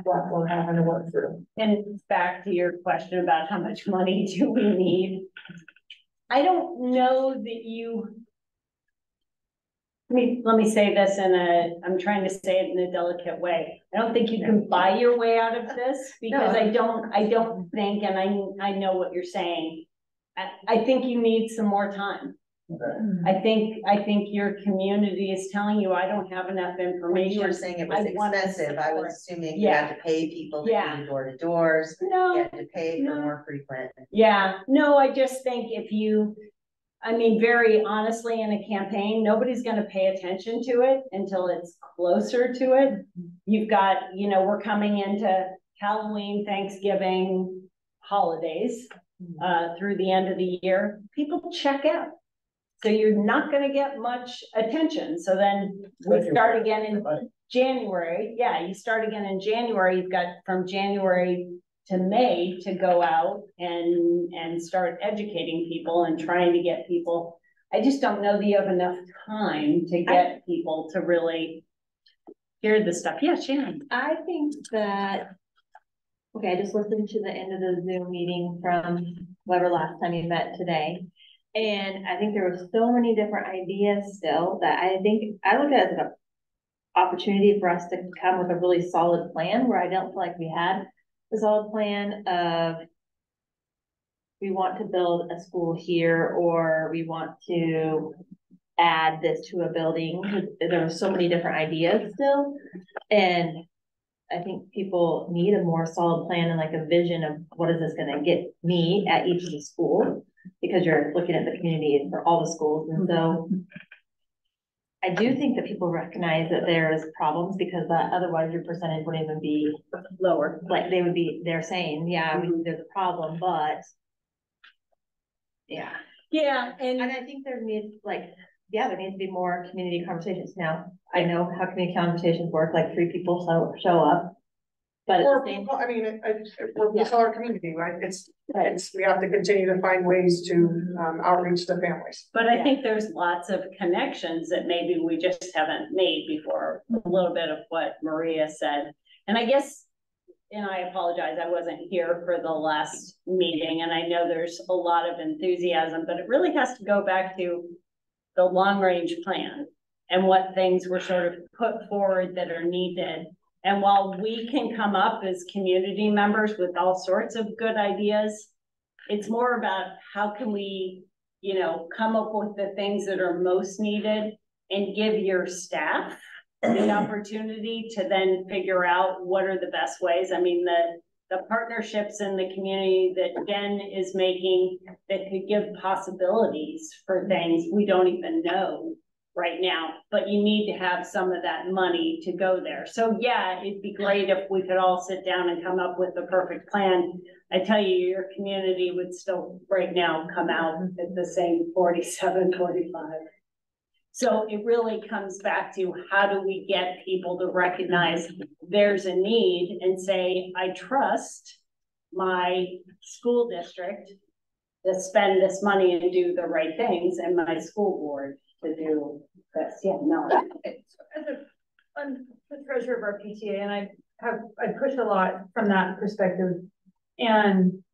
what we're having to work through. And back to your question about how much money do we need? I don't know that let me say this I'm trying to say it in a delicate way. I don't think you can buy your way out of this, because I don't think, and I know what you're saying. I think you need some more time. I think your community is telling you, I don't have enough information. When you were saying it was expensive, I was assuming you had to pay people to do door to doors. No, you had to pay for more frequent. Yeah, no, I just think I mean, very honestly, in a campaign, nobody's gonna pay attention to it until it's closer to it. You've got, you know, we're coming into Halloween, Thanksgiving, holidays, through the end of the year. People check out. So you're not gonna get much attention. So then we start again in January. Yeah, you start again in January. You've got from January to May to go out and start educating people and trying to get people. I just don't know that you have enough time to get people to really hear the stuff. Yeah, Shannon. I think that, okay, I just listened to the end of the Zoom meeting from whatever last time you met today. And I think there were so many different ideas still that I think I look at it as an opportunity for us to come with a really solid plan where I don't feel like we had a solid plan of we want to build a school here or we want to add this to a building. There were so many different ideas still. And I think people need a more solid plan and like a vision of what is this going to get me at each of the schools, because you're looking at the community for all the schools. And so I do think that people recognize that there's problems because otherwise your percentage wouldn't even be lower. Like they're saying, yeah, there's a problem, but yeah. Yeah. And I think there needs there needs to be more community conversations. Now, I know how community conversations work, like 3 people show up. But or people, I mean, we tell our community, right? It's we have to continue to find ways to outreach the families. But I think there's lots of connections that maybe we just haven't made before. A little bit of what Maria said. And I guess, and I apologize, I wasn't here for the last meeting, and I know there's a lot of enthusiasm, but it really has to go back to the long range plan and what things were sort of put forward that are needed. And while we can come up as community members with all sorts of good ideas, it's more about how can we, you know, come up with the things that are most needed and give your staff the opportunity to then figure out what are the best ways. I mean, the partnerships in the community that Jen is making that could give possibilities for things we don't even know right now, but you need to have some of that money to go there. So yeah, it'd be great if we could all sit down and come up with the perfect plan. I tell you, your community would still right now come out at the same 47, 45. So it really comes back to how do we get people to recognize there's a need and say, I trust my school district to spend this money and do the right things and my school board to do this. Yeah, no. I'm the treasurer of our PTA, and I push a lot from that perspective. And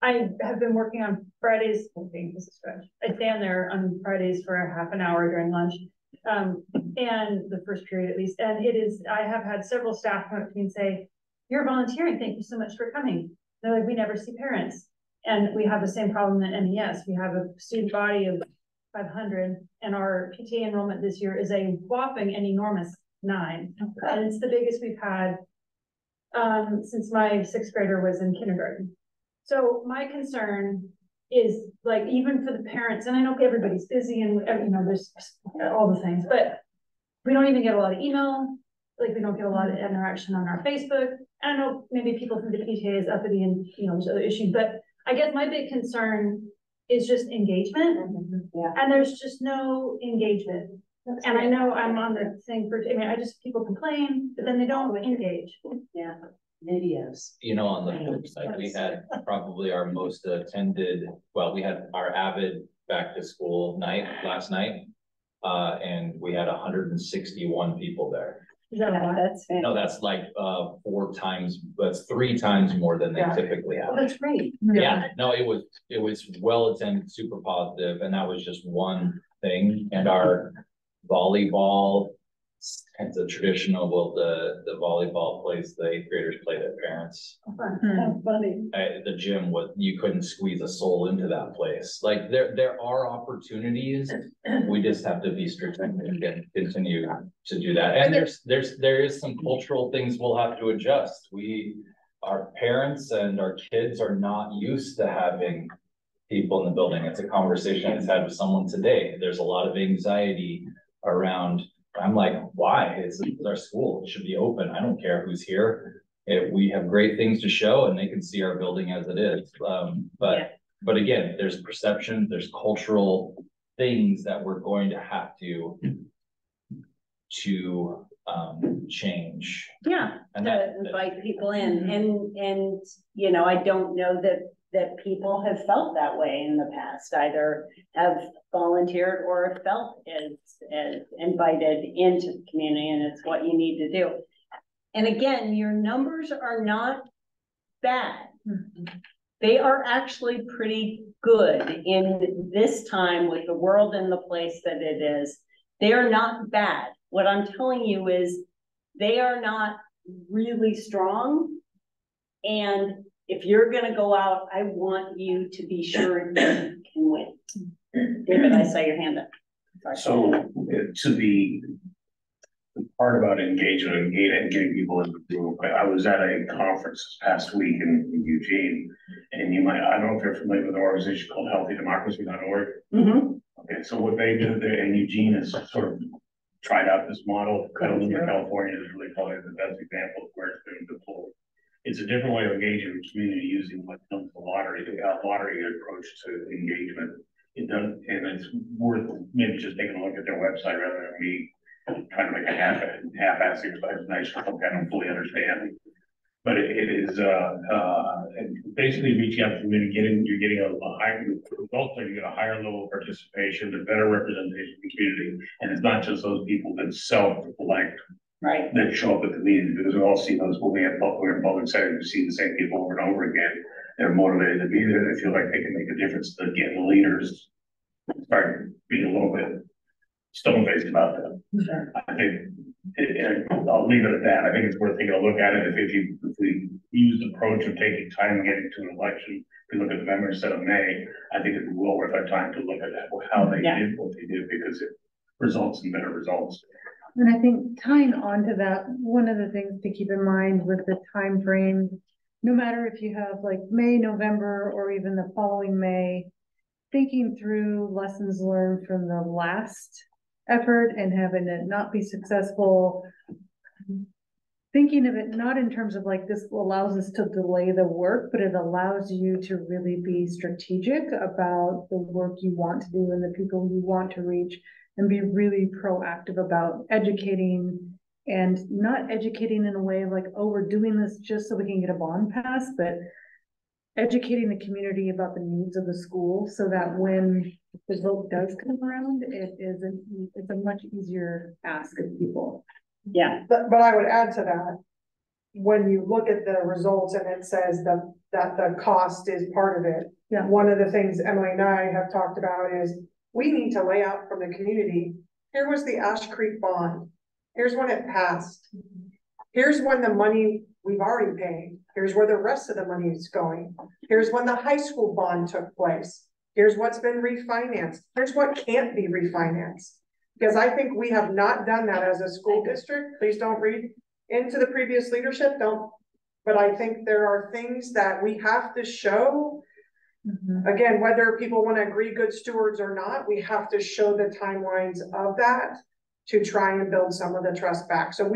I have been working on Fridays. I stand there on Fridays for a half an hour during lunch, and the first period at least. And I have had several staff come up to me and say, "You're volunteering. Thank you so much for coming." They're like, "We never see parents." And we have the same problem at MES. We have a student body of 500, and our PTA enrollment this year is a whopping and enormous 9. And it's the biggest we've had since my 6th grader was in kindergarten. So my concern is, like, even for the parents, and I know everybody's busy and, you know, there's all the things, but we don't even get a lot of email. Like, we don't get a lot of interaction on our Facebook. I don't know, maybe people think the PTA is uppity and, you know, there's other issues, but I guess my big concern is just engagement. And there's just no engagement. And I know I'm on the thing for, I mean, people complain, but then they don't engage. Yeah. Videos. You know, on the flip side, we had probably our most attended, well, we had our Avid back to school night last night. And we had 161 people there. That's fantastic. No, that's like 4 times, that's 3 times more than they typically have. Oh, that's great. Yeah, no, it was well attended, super positive, and that was just one thing. And our volleyball, it's a traditional, well, the volleyball place, the 8th graders played at parents. Funny. The gym you couldn't squeeze a soul into that place. Like there are opportunities. We just have to be strategic and continue to do that. And there is some cultural things we'll have to adjust. Our parents and our kids are not used to having people in the building. It's a conversation I just had with someone today. There's a lot of anxiety around, I'm like, why? It's our school, it should be open. I don't care who's here. We have great things to show and they can see our building as it is. But again, there's perception, there's cultural things that we're going to have to change. Yeah, And to invite people in, and, you know, I don't know that people have felt that way in the past, either have volunteered or felt as invited into the community, and it's what you need to do. And again, your numbers are not bad. They are actually pretty good in this time with the world and the place that it is. They are not bad. What I'm telling you is they are not really strong. And if you're going to go out, I want you to be sure you can win. David, I saw your hand up. Sorry. So to the part about engagement and getting people in the room, I was at a conference this past week in Eugene, and I don't know if you're familiar with an organization called healthydemocracy.org. Okay, so what they do there in Eugene is sort of tried out this model. California is really probably the best example of where it's been deployed. It's a different way of engaging the community using what's known as the lottery approach to engagement. It does, and it's worth maybe just taking a look at their website rather than me trying to make a half-ass exercise nice. I don't fully understand. But it is basically reaching out to the community, you're getting a higher results, you get a higher level of participation, a better representation of the community, and it's not just those people that self-elect, right, that show up at the meetings, because we all see those when we're in public settings, we see the same people over and over again. They're motivated to be there. They feel like they can make a difference. Again, the leaders start being a little bit stone-faced about that. Sure. I think, I'll leave it at that. I think it's worth taking a look at it. If we use the approach of taking time getting to an election, if we look at November instead of May, I think it's well worth our time to look at that, how they did what they did, because it results in better results. And I think tying on to that, one of the things to keep in mind with the time frame, no matter if you have like May, November, or even the following May, thinking through lessons learned from the last effort and having it not be successful, thinking of it not in terms of like this allows us to delay the work, but it allows you to really be strategic about the work you want to do and the people you want to reach, and be really proactive about educating, and not educating in a way of like, oh, we're doing this just so we can get a bond pass, but educating the community about the needs of the school so that when the vote does come around, it's a much easier ask of people. Yeah. But I would add to that, when you look at the results and it says that the cost is part of it. Yeah. One of the things Emily and I have talked about is we need to lay out from the community, here was the Ash Creek bond. Here's when it passed. Here's when the money we've already paid. Here's where the rest of the money is going. Here's when the high school bond took place. Here's what's been refinanced. Here's what can't be refinanced. Because I think we have not done that as a school district. Please don't read into the previous leadership, but I think there are things that we have to show. Again, whether people want to agree good stewards or not, we have to show the timelines of that to try and build some of the trust back. So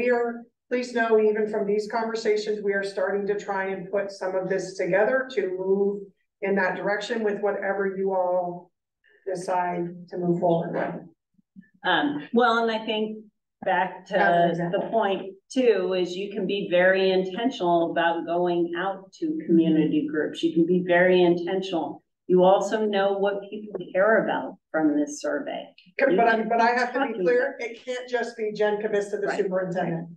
please know, even from these conversations, we are starting to try and put some of this together to move in that direction with whatever you all decide to move forward with. Well, and I think back to the point too, is you can be very intentional about going out to community groups. You can be very intentional. You also know what people care about from this survey. But I have to be clear, it can't just be Jen Kavista, the superintendent.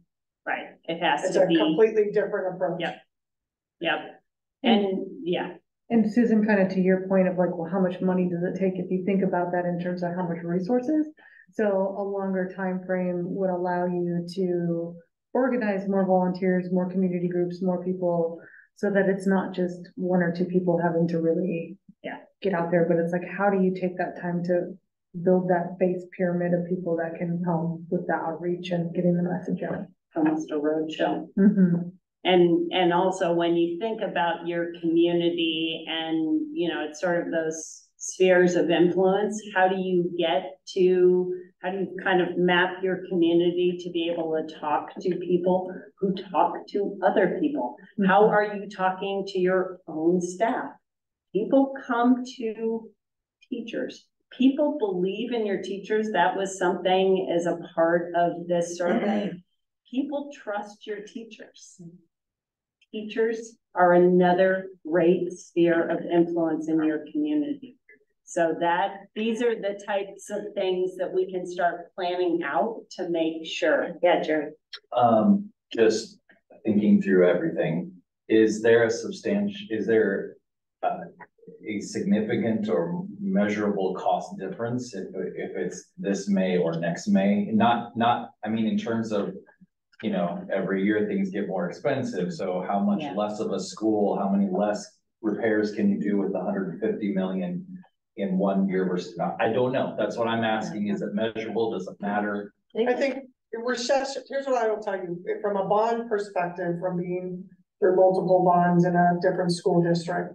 Right, it has It's to a be. completely different approach. Yep. And yeah. And Susan, kind of to your point of like, well, how much money does it take if you think about that in terms of how much resources? So a longer time frame would allow you to organize more volunteers, more community groups, more people, so that it's not just one or two people having to really get out there, but it's like, how do you take that time to build that base pyramid of people that can help with the outreach and getting the message out? Almost a road show. And also when you think about your community and, you know, it's sort of those spheres of influence, how do you kind of map your community to be able to talk to people who talk to other people? How are you talking to your own staff? People come to teachers. People believe in your teachers. That was something as a part of this survey. People trust your teachers. Teachers are another great sphere of influence in your community. So these are the types of things that we can start planning out to make sure. Yeah, Jerry. Just thinking through everything, is there a significant or measurable cost difference if it's this May or next May? I mean, in terms of, you know, every year things get more expensive. So how much less of a school, how many less repairs can you do with 150 million in 1 year versus not? I don't know. That's what I'm asking. Is it measurable? Does it matter? I think recession, here's what I will tell you, from a bond perspective, from being through multiple bonds in a different school district.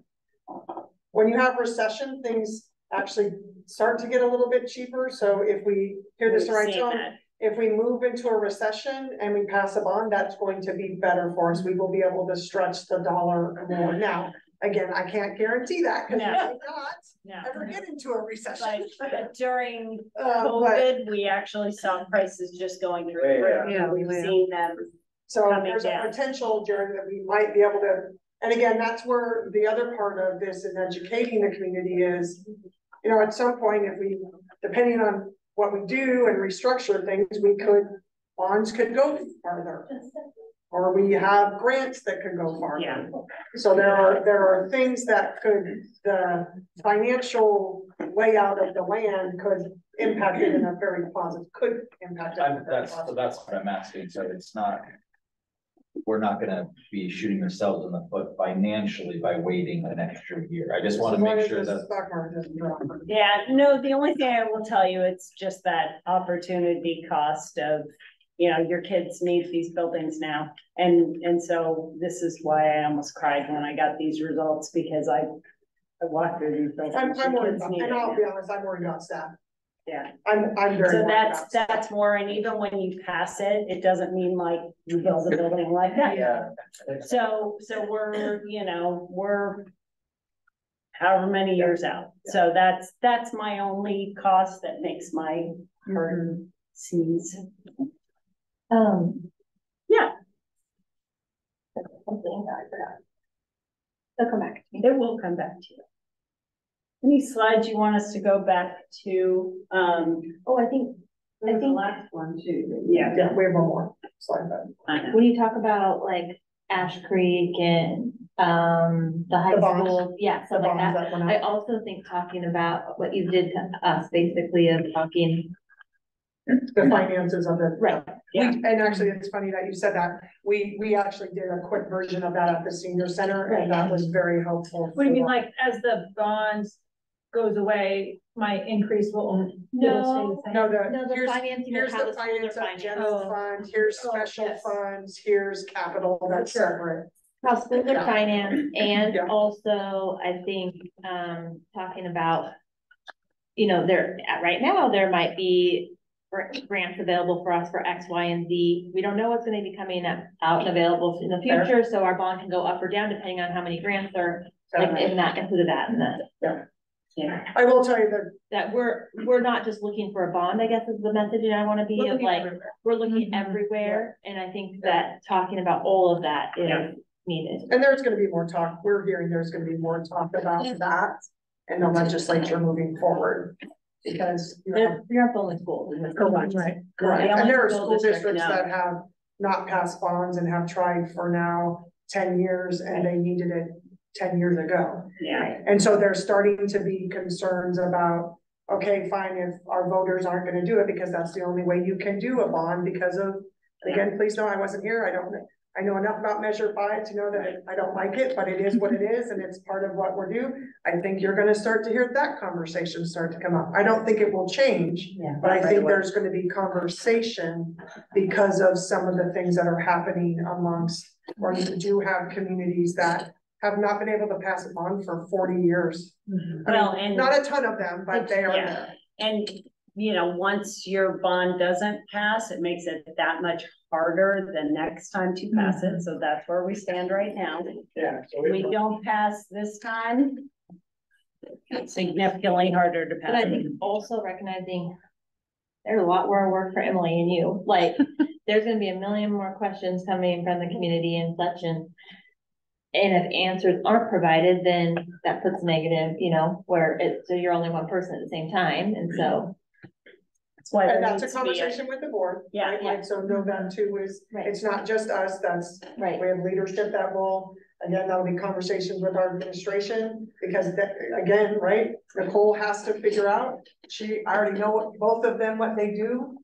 When you have recession, things actually start to get a little bit cheaper. So if we hear this right tone, if we move into a recession and we pass a bond, that's going to be better for us. We will be able to stretch the dollar more. Now, again, I can't guarantee that because we may not ever get into a recession. But during COVID, we actually saw prices just going through the roof. Yeah, we've seen them. So there's a potential, Jared, that we might be able to, and again, that's where the other part of this is educating the community is, you know, at some point, if we, depending on what we do and restructure things, bonds could go farther. Or we have grants that could go farther. Yeah. So there are things that the financial layout of the land could impact it in a very positive, could impact it. That's what I'm asking. So it's not, we're not gonna be shooting ourselves in the foot financially by waiting an extra year. I just want to make sure that. Stock market doesn't drop. Yeah, no, the only thing I will tell you, it's just that opportunity cost of, you know, your kids need these buildings now. And so this is why I almost cried when I got these results, because I walked through these buildings. I'm worried about, and I'll be honest, I'm worried about staff. Yeah. I'm very. So that's more, and even when you pass it, it doesn't mean like you build a building like that. Yeah. So we're however many years out. So that's my only cost that makes my heart seize. Yeah. Something that I forgot. They'll come back to me. It will come back to you. Any slides you want us to go back to? I think the last one too. Yeah. Yeah, we have one more slide back. when you talk about like Ash Creek and the high The bonds. school, yeah, stuff like bonds that. went up. I also think talking about what you did to us, basically, of talking. The finances of it. Right. Yeah. And actually, it's funny that you said that. We actually did a quick version of that at the senior center, and that was very helpful. What do you mean, like, as the bonds goes away, my increase will? No. No, No, the here's financing of here's how the the schools are finance of financed. general fund, here's Oh, special yes. funds, here's capital, that's separate. How schools are financed, and Yeah. also, I think, talking about, you know, right now, there might be grants available for us for X, Y, and Z. We don't know what's gonna be coming out and available in the future, so our bond can go up or down depending on how many grants are, like, in that, included that in that. Yeah. I will tell you That we're not just looking for a bond, I guess is the message, and I wanna be of like, we're looking everywhere, and I think that talking about all of that is needed. and there's gonna be more talk, we're hearing there's gonna be more talk about that in the legislature moving forward. Because We aren't only schools. correct, Right. correct, The and only there are school school district, districts no. that have not passed bonds and have tried for now 10 years, and they needed it 10 years ago. Yeah. And so there's starting to be concerns about, okay, fine, if our voters aren't gonna do it, because that's the only way you can do a bond because of, again, please know I wasn't here, I know enough about Measure 5 to know that I don't like it, but it is what it is, and it's part of what we're doing. I think you're gonna start to hear that conversation start to come up. I don't think it will change, but I think there's gonna be conversation because of some of the things that are happening amongst, or you do have communities that have not been able to pass a bond for 40 years. Well, and Not a ton of them, but they are yeah. there. And, you know, once your bond doesn't pass, it makes it that much harder the next time to pass it. So that's where we stand right now. Yeah. We don't pass this time, it's significantly harder to But I pass. think also recognizing there's a lot more work for Emily and you, like, there's gonna be a million more questions coming from the community and such, and if answers aren't provided, then that puts negative, you know, where so you're only one person at the same time, and so. That's why And there that's a needs to be conversation with the board. Yeah, right? yeah. Like, so know that too is, Right. it's not just us, that's, Right. we have leadership that will, again, that'll be conversations with our administration, because that, again, right? Nicole has to figure out, I already know what, both of them, what they do.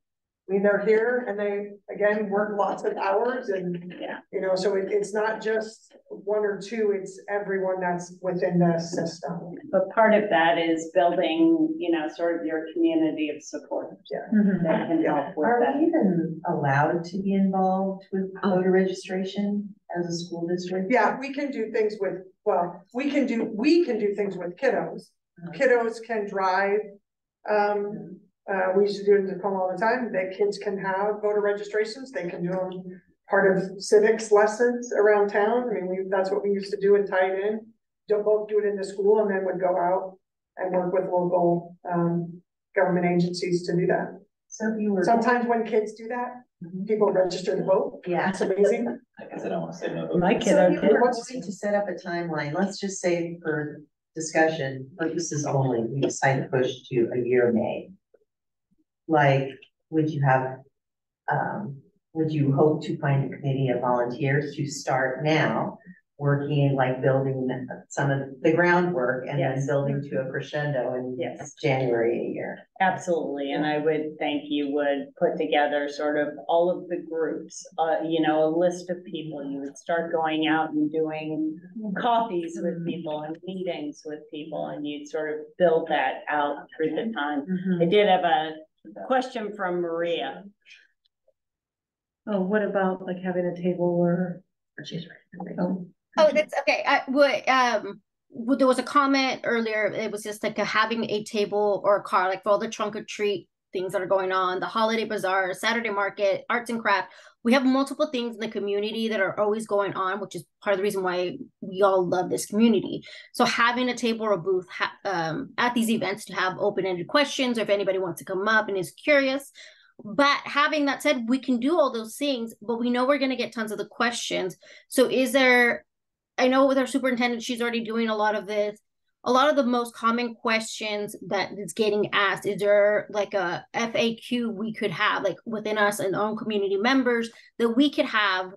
I mean, they're here and they, again, work lots of hours and, Yeah. you know, so it's not just one or two, it's everyone that's within the system. But part of that is building, you know, sort of your community of support. Yeah. That can help with Are that. we even allowed to be involved with voter registration as a school district? Yeah, we can do things with, well, we can do things with kiddos. Kiddos can drive. We used to do it in Tacoma all the time. The kids can have voter registrations. They can do them part of civics lessons around town. I mean, that's what we used to do and tie it in. Don't both do it in the school and then would go out and work with local government agencies to do that. So if you were. Sometimes when kids do that, people register to vote. Yeah. It's amazing. I guess I don't wanna say no. My So kiddo if you did. were going to set up a timeline, let's just say for discussion purposes only, we decide to push to a year May. Like, would you hope to find a committee of volunteers to start now? Working, like building some of the groundwork and then Yes. building to a crescendo in Yes. January a year. Absolutely, and I would think you would put together sort of all of the groups, you know, a list of people. You would start going out and doing coffees with people and meetings with people, and you'd sort of build that out through the time. I did have a question from Maria. Oh, what about like having a table or? Oh, that's okay. There was a comment earlier. It was just like having a table or a car, like for all the trunk or treat things that are going on, the holiday bazaar, Saturday market, arts and craft. We have multiple things in the community that are always going on, which is part of the reason why we all love this community. So having a table or a booth at these events to have open-ended questions, or if anybody wants to come up and is curious. But having that said, we can do all those things, but we know we're going to get tons of the questions. So I know with our superintendent, she's already doing a lot of this. A lot of the most common questions that is getting asked, is there like a FAQ we could have like within us and own community members that we could have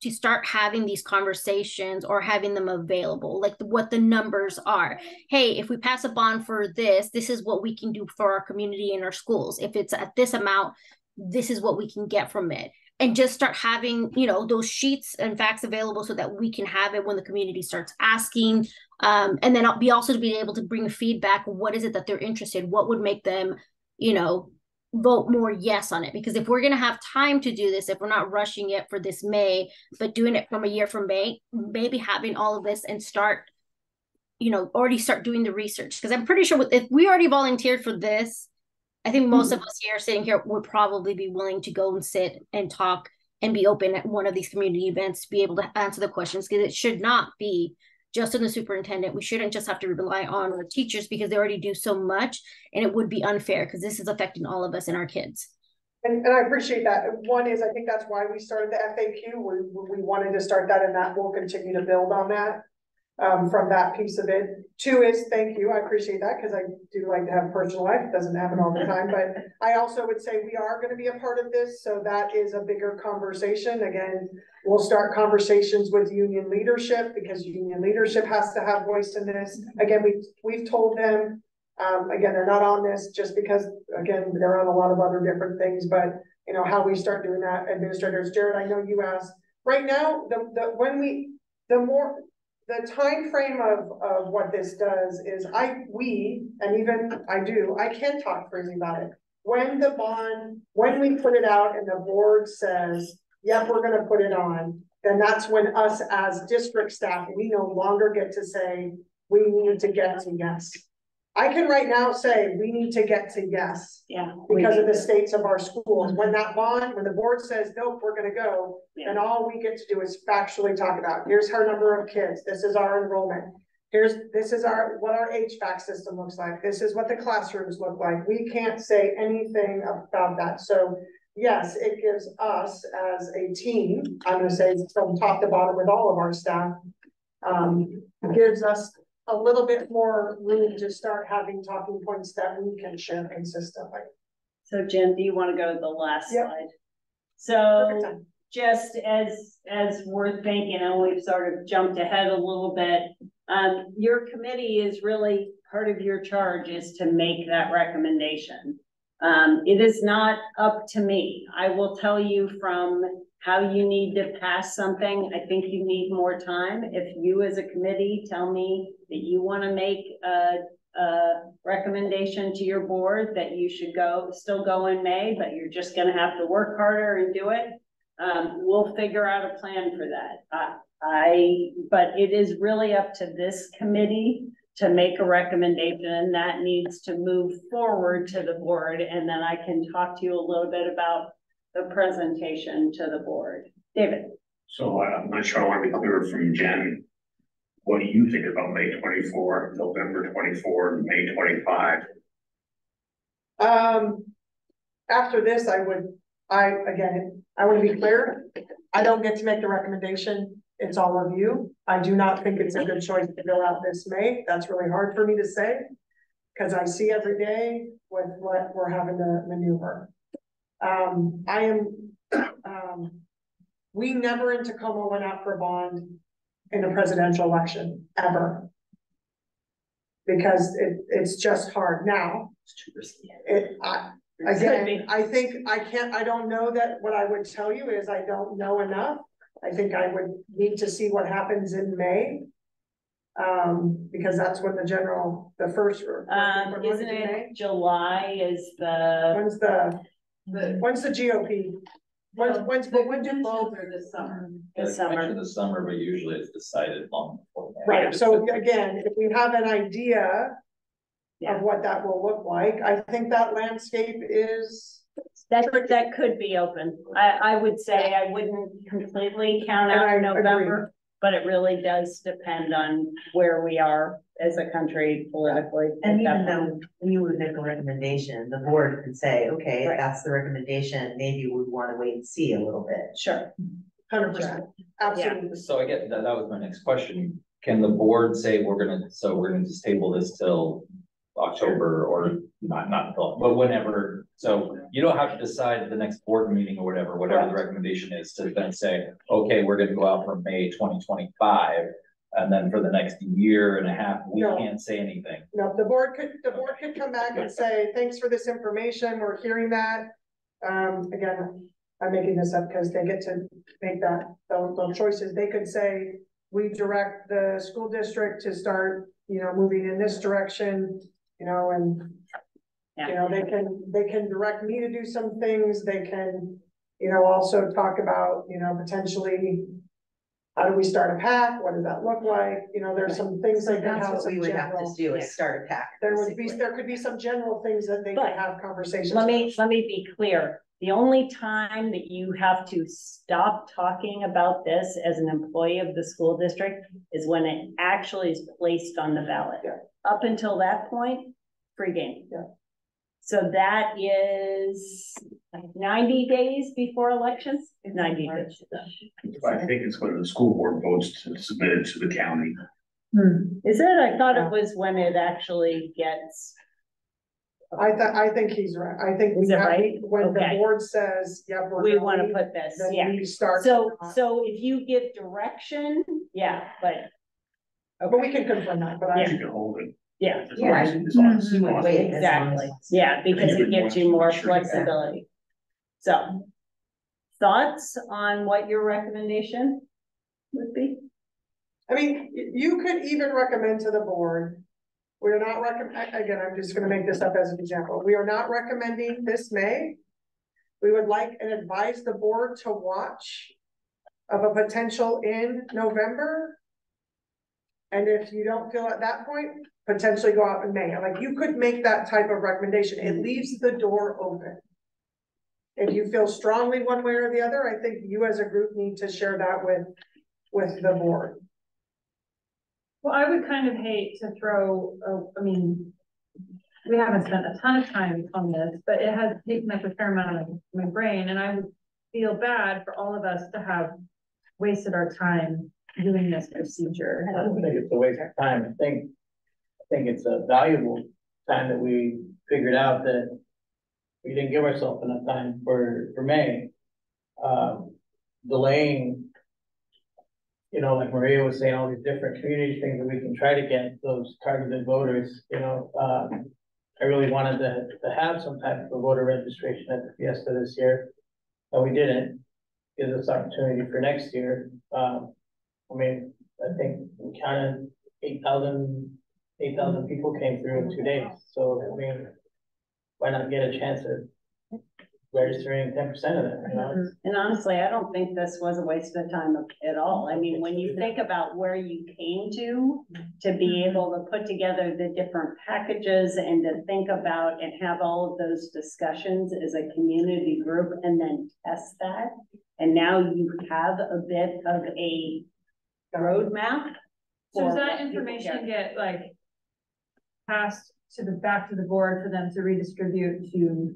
to start having these conversations or having them available, like what the numbers are. Hey, if we pass a bond for this is what we can do for our community and our schools. If it's at this amount, this is what we can get from it. And just start having, you know, those sheets and facts available so that we can have it when the community starts asking. And then I'll be also to be able to bring feedback. What is it that they're interested in? What would make them, you know, vote more yes on it? Because if we're going to have time to do this, if we're not rushing it for this May, but doing it from a year from May, maybe having all of this and start, you know, already start doing the research. Because I'm pretty sure if we already volunteered for this, I think most of us here sitting here would probably be willing to go and sit and talk and be open at one of these community events to be able to answer the questions, because it should not be just on the superintendent. We shouldn't just have to rely on our teachers because they already do so much, and it would be unfair because this is affecting all of us and our kids. And I appreciate that. One is, I think that's why we started the FAQ. We wanted to start that, and that we'll continue to build on that. From that piece of it. Two is, thank you, I appreciate that, because I do like to have a personal life. It doesn't happen all the time, but I also would say we are going to be a part of this, so that is a bigger conversation. Again, we'll start conversations with union leadership, because union leadership has to have voice in this. Again, we've told them, again, they're not on this just because, again, they're on a lot of other different things, but you know, how we start doing that. Administrators, Jared, I know you asked, right now, the time frame of what this does is I can talk freely about it. When we put it out and the board says, yep, we're gonna put it on, then that's when us as district staff, we no longer get to say, we need to get to yes. I can right now say, we need to get to yes. Yeah. Because of the states of our schools. When the board says, nope, we're gonna go, then all we get to do is factually talk about, here's our number of kids, this is our enrollment. This is what our HVAC system looks like. This is what the classrooms look like. We can't say anything about that. So yes, it gives us as a team, I'm gonna say from top to bottom with all of our staff, gives us a little bit more room to start having talking points that we can share consistently. So Jen, do you want to go to the last Yep. slide? So just as we're thinking, and we've sort of jumped ahead a little bit, your committee is really part of your charge is to make that recommendation. It is not up to me. I will tell you from how you need to pass something. I think you need more time. If you as a committee tell me that you want to make a recommendation to your board that you should still go in May, but you're just going to have to work harder and do it, we'll figure out a plan for that. But it is really up to this committee to make a recommendation, and that needs to move forward to the board. And then I can talk to you a little bit about the presentation to the board. David. So I'm not sure I want to be clear from Jen. What do you think about May 24, November 24, May 25? After this, I want to be clear. I don't get to make the recommendation. It's all of you. I do not think it's a good choice to go out this May. That's really hard for me to say because I see every day with what we're having to maneuver. We never in Tacoma went out for bond in a presidential election ever. Because it's just hard now. I don't know that what I would tell you is I don't know enough. I think I would need to see what happens in May. Because that's when the first. Isn't it July is the. When's the GOP? When's both are this summer? This summer. The summer, but usually it's decided long before that. Right, so again, if we have an idea of what that will look like, I think that landscape is. That could be open. I would say I wouldn't completely count out November, but it really does depend on where we are as a country politically. And even though we would make a recommendation, the board can say, okay, if that's the recommendation, maybe we want to wait and see a little bit. Sure. 100%. Absolutely. Yeah. So I get that was my next question. Can the board say we're gonna just table this till October or not till, but whenever? So you don't have to decide at the next board meeting or whatever the recommendation is to then say, okay, we're gonna go out for May 2025. And then for the next year and a half, we can't say anything. No, the board could come back and say, thanks for this information. We're hearing that. Again, I'm making this up because they get to make those choices. They could say, we direct the school district to start, moving in this direction, and they can direct me to do some things. They can, also talk about, potentially, how do we start a PAC? What does that look like? There's some things they can have. That's what we would have to do is start a PAC. There could be some general things that they could have conversations. Let me be clear. The only time that you have to stop talking about this as an employee of the school district is when it actually is placed on the ballot. Yeah. Up until that point, free game. Yeah. So that is 90 days before elections. 90 days. I think it's when the school board votes to submit it to the county. Is it? I thought it was when it actually gets. I think he's right. I think Is it right? When the board says, "Yep, we want to put this," we start. So if you give direction, but we can confirm that. But You can hold it. Yeah. Exactly. Yeah, because it gives you more flexibility. So thoughts on what your recommendation would be? I mean, you could even recommend to the board. We're not again, I'm just gonna make this up as an example. We are not recommending this May. We would like and advise the board to watch of a potential in November. And if you don't feel at that point, potentially go out in May. Like you could make that type of recommendation. It leaves the door open. If you feel strongly one way or the other, I think you as a group need to share that with the board. Well, I would kind of hate to throw, I mean, we haven't spent a ton of time on this, but it has taken up a fair amount of my brain, and I would feel bad for all of us to have wasted our time doing this procedure. I don't think it's a waste of time. I think it's a valuable time that we figured out that we didn't give ourselves enough time for May. Delaying, you know, like Maria was saying, all these different community things that we can try to get those targeted voters, you know. I really wanted to have some type of a voter registration at the Fiesta this year, but we didn't. Gives us opportunity for next year. I mean, I think we counted 8,000 people came through in 2 days. So, I mean, why not get a chance at registering 10% of them, you know? And honestly, I don't think this was a waste of time at all. I mean, when you think about where you came to be able to put together the different packages and to think about and have all of those discussions as a community group and then test that. And now you have a bit of a roadmap. So does for that what people information get like passed to back to the board for them to redistribute to,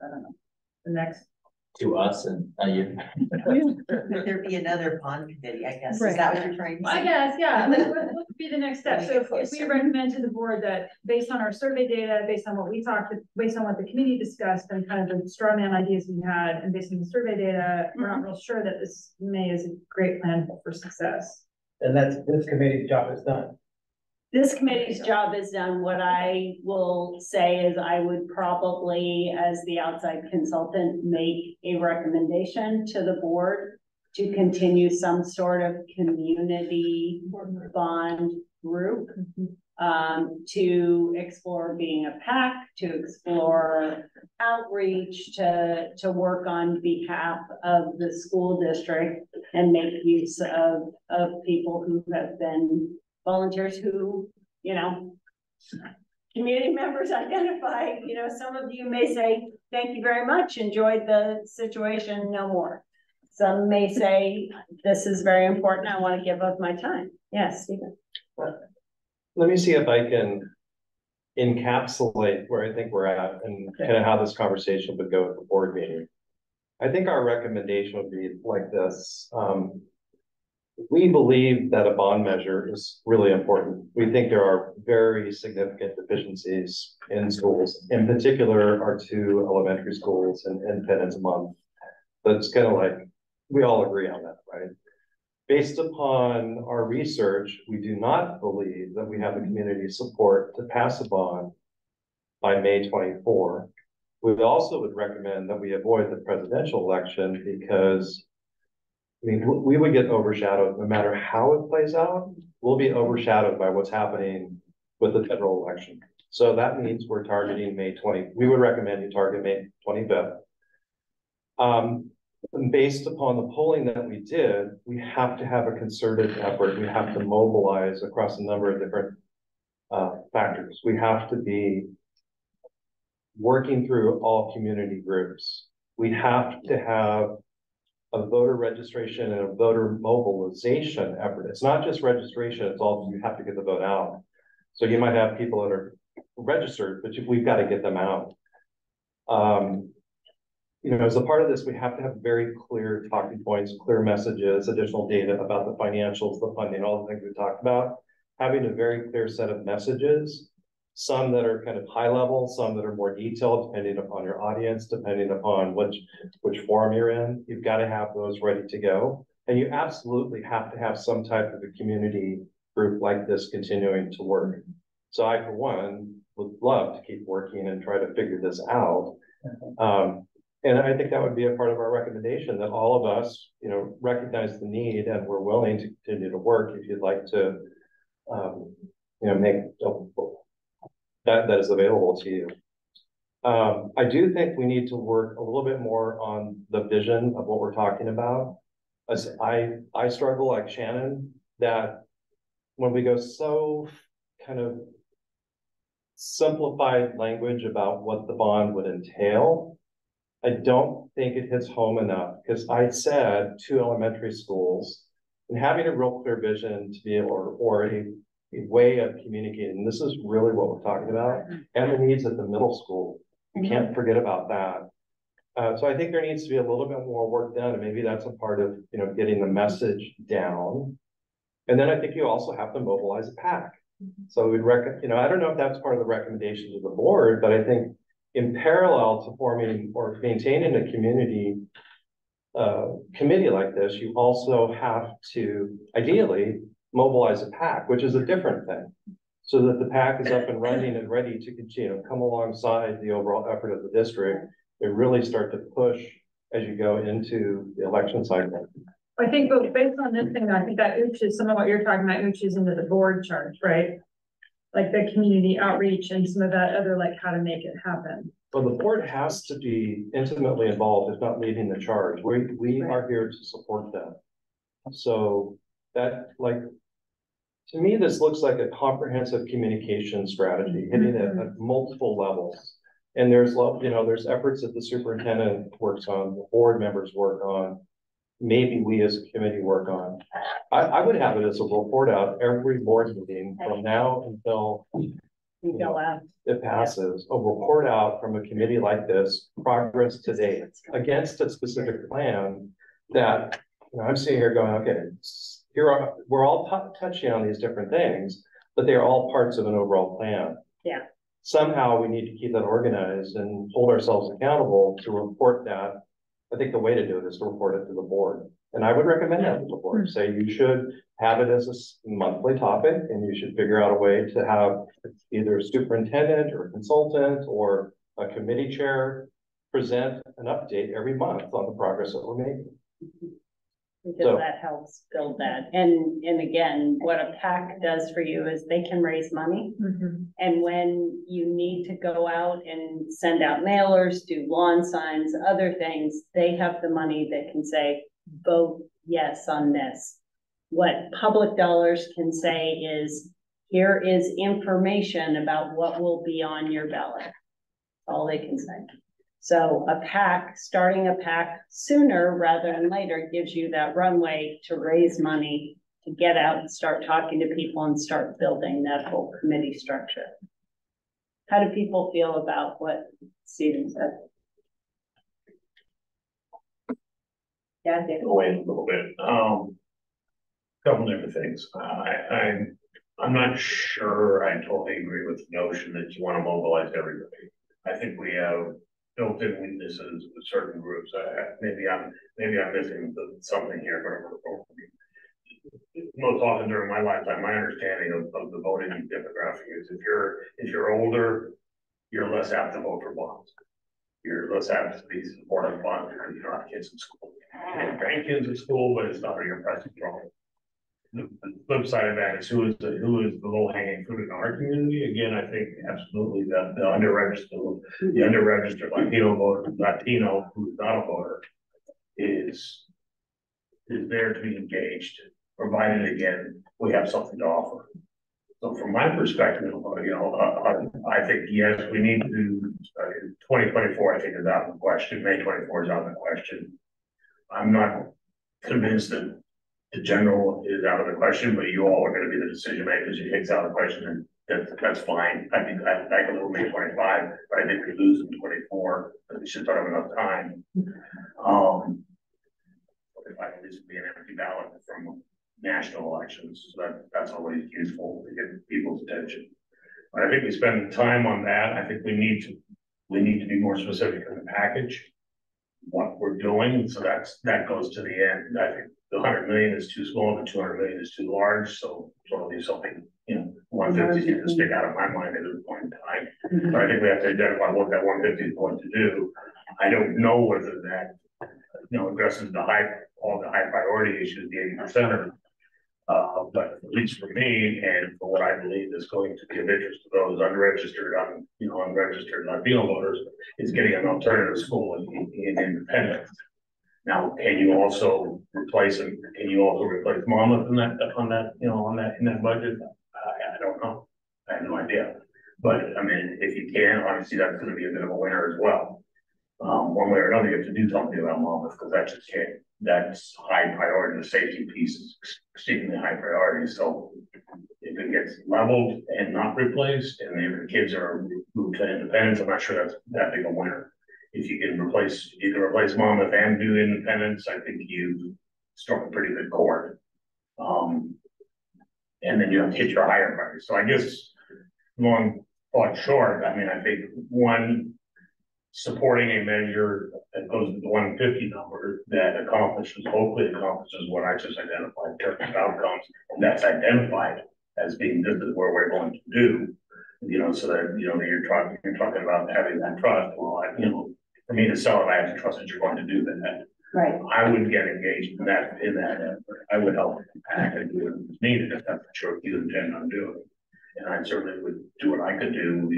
I don't know, the next? To us and you. Could there be another bond committee, I guess? Is Right. that what you're trying to say? I guess, yeah, like what would be the next step? So if we recommend to the board that based on our survey data, based on what we talked, based on what the committee discussed and kind of the straw man ideas we had, and based on the survey data, we're not real sure that this May is a great plan for success. And this committee's job is done. This committee's job is done. What I will say is I would probably, as the outside consultant, make a recommendation to the board to continue some sort of community bond group, to explore being a PAC, to explore outreach, to work on behalf of the school district and make use of people who have been volunteers who, you know, community members identify, you know, some of you may say, thank you very much, enjoyed the situation, no more. Some may say, this is very important, I want to give up my time. Yes, Stephen. Let me see if I can encapsulate where I think we're at and kind of how this conversation would go at the board meeting. I think our recommendation would be like this. We believe that a bond measure is really important. We think there are very significant deficiencies in schools, in particular our two elementary schools in Independence a month. But it's kind of like, we all agree on that, right? Based upon our research, we do not believe that we have the community support to pass a bond by May 24. We also would recommend that we avoid the presidential election because I mean, we would get overshadowed no matter how it plays out. We'll be overshadowed by what's happening with the federal election. So that means we're targeting May 20. We would recommend you target May 25th. And based upon the polling that we did, we have to have a concerted effort. We have to mobilize across a number of different factors. We have to be working through all community groups. We have to have a voter registration and a voter mobilization effort. It's not just registration, it's also you have to get the vote out. So you might have people that are registered, but we've got to get them out. You know, as a part of this, we have to have very clear talking points, clear messages, additional data about the financials, the funding, all the things we talked about. Having a very clear set of messages, some that are kind of high level, some that are more detailed, depending upon your audience, depending upon which forum you're in. You've got to have those ready to go. And you absolutely have to have some type of a community group like this continuing to work. So I, for one, would love to keep working and try to figure this out. And I think that would be a part of our recommendation, that all of us, you know, recognize the need and we're willing to continue to work if you'd like to, you know, make that is available to you. I do think we need to work a little bit more on the vision of what we're talking about. As I struggle like Shannon, that when we go so kind of simplified language about what the bond would entail, I don't think it hits home enough, because I said 2 elementary schools and having a real clear vision to be able, or a way of communicating. This is really what we're talking about, and the needs at the middle school. You can't forget about that. So I think there needs to be a little bit more work done, and maybe that's a part of, you know, getting the message down. And then I think you also have to mobilize a PAC. So we'd you know, I don't know if that's part of the recommendations of the board, but I think in parallel to forming or maintaining a community committee like this, you also have to ideally mobilize a PAC, which is a different thing, so that the PAC is up and running and ready to continue, come alongside the overall effort of the district and really start to push as you go into the election cycle. I think, but based on this thing, I think that ooches, some of what you're talking about ooches into the board charge, right? Like the community outreach and some of that other, like how to make it happen. Well, the board has to be intimately involved, if not leading the charge. We are here to support them. So that, like, to me, this looks like a comprehensive communication strategy, hitting it at multiple levels. And there's, you know, there's efforts that the superintendent works on, the board members work on, maybe we as a committee work on. I would have it as a report out every board meeting from now until it passes, a report out from a committee like this, progress to date against a specific plan that, you know, I'm sitting here going, okay, we're all touching on these different things, but they're all parts of an overall plan. Yeah. Somehow we need to keep that organized and hold ourselves accountable to report that. I think the way to do it is to report it to the board. And I would recommend that to the board. Say you should have it as a monthly topic, and you should figure out a way to have either a superintendent or a consultant or a committee chair present an update every month on the progress that we're making. Because that helps build that. And again, what a PAC does for you is they can raise money. And when you need to go out and send out mailers, do lawn signs, other things, they have the money that can say, vote yes on this. What public dollars can say is, here is information about what will be on your ballot. All they can say. So a PAC, starting a PAC sooner rather than later, gives you that runway to raise money, to get out and start talking to people and start building that whole committee structure. How do people feel about what Stephen said? Yeah, Wait a little bit. Couple different things. I'm not sure I totally agree with the notion that you want to mobilize everybody. I think we have built-in weaknesses with certain groups. Maybe I'm missing something here, but most often during my lifetime, my understanding of the voting demographic is if you're older, you're less apt to vote for bonds. You're less apt to be supportive of bonds because you don't have kids in school. You have grandkids in school, but it's not your pressing problem. The flip side of that is who is the low hanging fruit in our community. Again, I think absolutely that the underregistered Latino voter, Latino who's not a voter, is there to be engaged, provided again we have something to offer. So from my perspective, I think yes, we need to. 2024, I think, is out of the question. May 24 is out of the question. I'm not convinced that the general is out of the question, but you all are going to be the decision makers. If it's out of the question, and that's fine. I think I can go May 25, but I think we lose in 24. But we should start have enough time. If I can at least be an empty ballot from national elections, so that's always useful to get people's attention. But I think we spend time on that. I think we need to be more specific in the package, what we're doing. So that goes to the end. I think the 100 million is too small, the 200 million is too large. So sort of leave something, 150 is going to stick out of my mind at this point in time. But I think we have to identify what that 150 is going to do. I don't know whether that, addresses all the high priority issues, the 80%. But at least for me, and for what I believe is going to be of interest to those unregistered Latino voters, is getting an alternative school in Independence. Now, can you also replace Monmouth in that budget? I don't know. I have no idea. But I mean, if you can, obviously that's going to be a bit of a winner as well. One way or another, you have to do something about Monmouth because that just can't. That's high priority. The safety piece is extremely high priority. So if it gets leveled and not replaced, and the kids are moved to Independence, I'm not sure that's that big a winner. If you can replace Monmouth and do Independence, I think you've struck a pretty good chord. And then you have to hit your higher priority. So I guess long thought short, I mean, I think one, supporting a measure that goes to the 150 number that hopefully accomplishes what I just identified in terms of outcomes, and that's identified as being this is where we're going to do, so that you're talking about having that trust. Well, for me to sell it, I have to trust that you're going to do that. Right. I would get engaged in that effort. I would help act and do it as needed if that's what you intend on doing. And I certainly would do what I could do,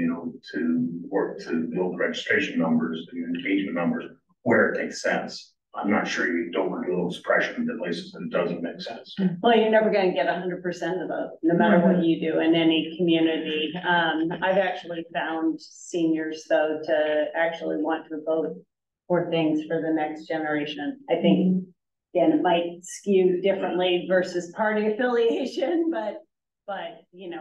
to work to build registration numbers and engagement numbers where it makes sense. I'm not sure you don't want to do a little suppression in places that it doesn't make sense. Well, you're never going to get 100% of the, no matter what you do in any community. I've actually found seniors though to actually want to vote for things for the next generation. I think, again, it might skew differently versus party affiliation, but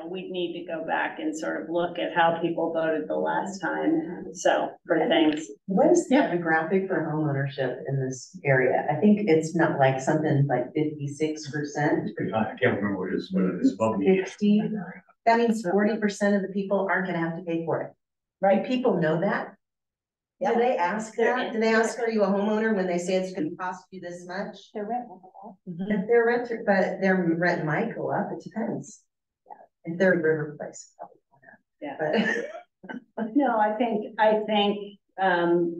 we'd need to go back and sort of look at how people voted the last time. So for things. What is the demographic for home ownership in this area? I think it's not like something like 56%. I can't remember what it is above me. 60. That means 40% of the people aren't gonna have to pay for it. Right? Do people know that? Yeah. Do they ask that? Do they ask, are you a homeowner when they say it's gonna cost you this much? Their rent will go up. If they're renter, but their rent might go up, it depends. If they're a river place, probably not. But No, I think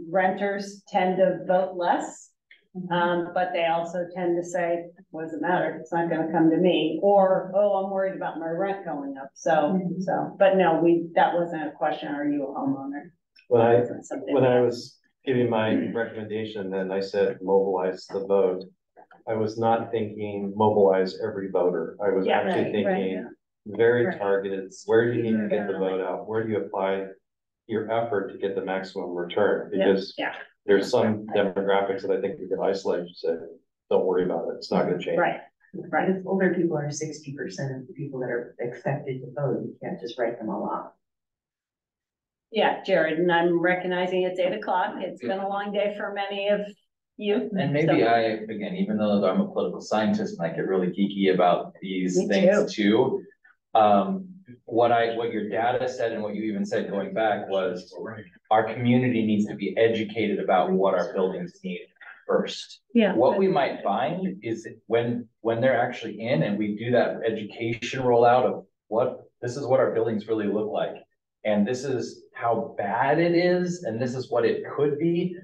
renters tend to vote less. But they also tend to say, what does it matter? It's not gonna come to me, or, oh, I'm worried about my rent going up. But no, that wasn't a question. Are you a homeowner? When I was giving my recommendation and I said mobilize the vote, I was not thinking mobilize every voter. I was actually thinking very targeted. Where do you need to get the vote out? Where do you apply your effort to get the maximum return? Because there's some demographics that I think we could isolate and say, don't worry about it. It's not going to change. Right. if older people are 60% of the people that are expected to vote, you can't just write them all off. Yeah, Jared, and I'm recognizing it's 8 o'clock. It's been a long day for many of you. And maybe again, even though I'm a political scientist and I get really geeky about these things too. What your data said and what you even said going back was our community needs to be educated about what our buildings need first. Yeah. What we might find is when they're actually in and we do that education rollout of this is what our buildings really look like. And this is how bad it is, and this is what it could be.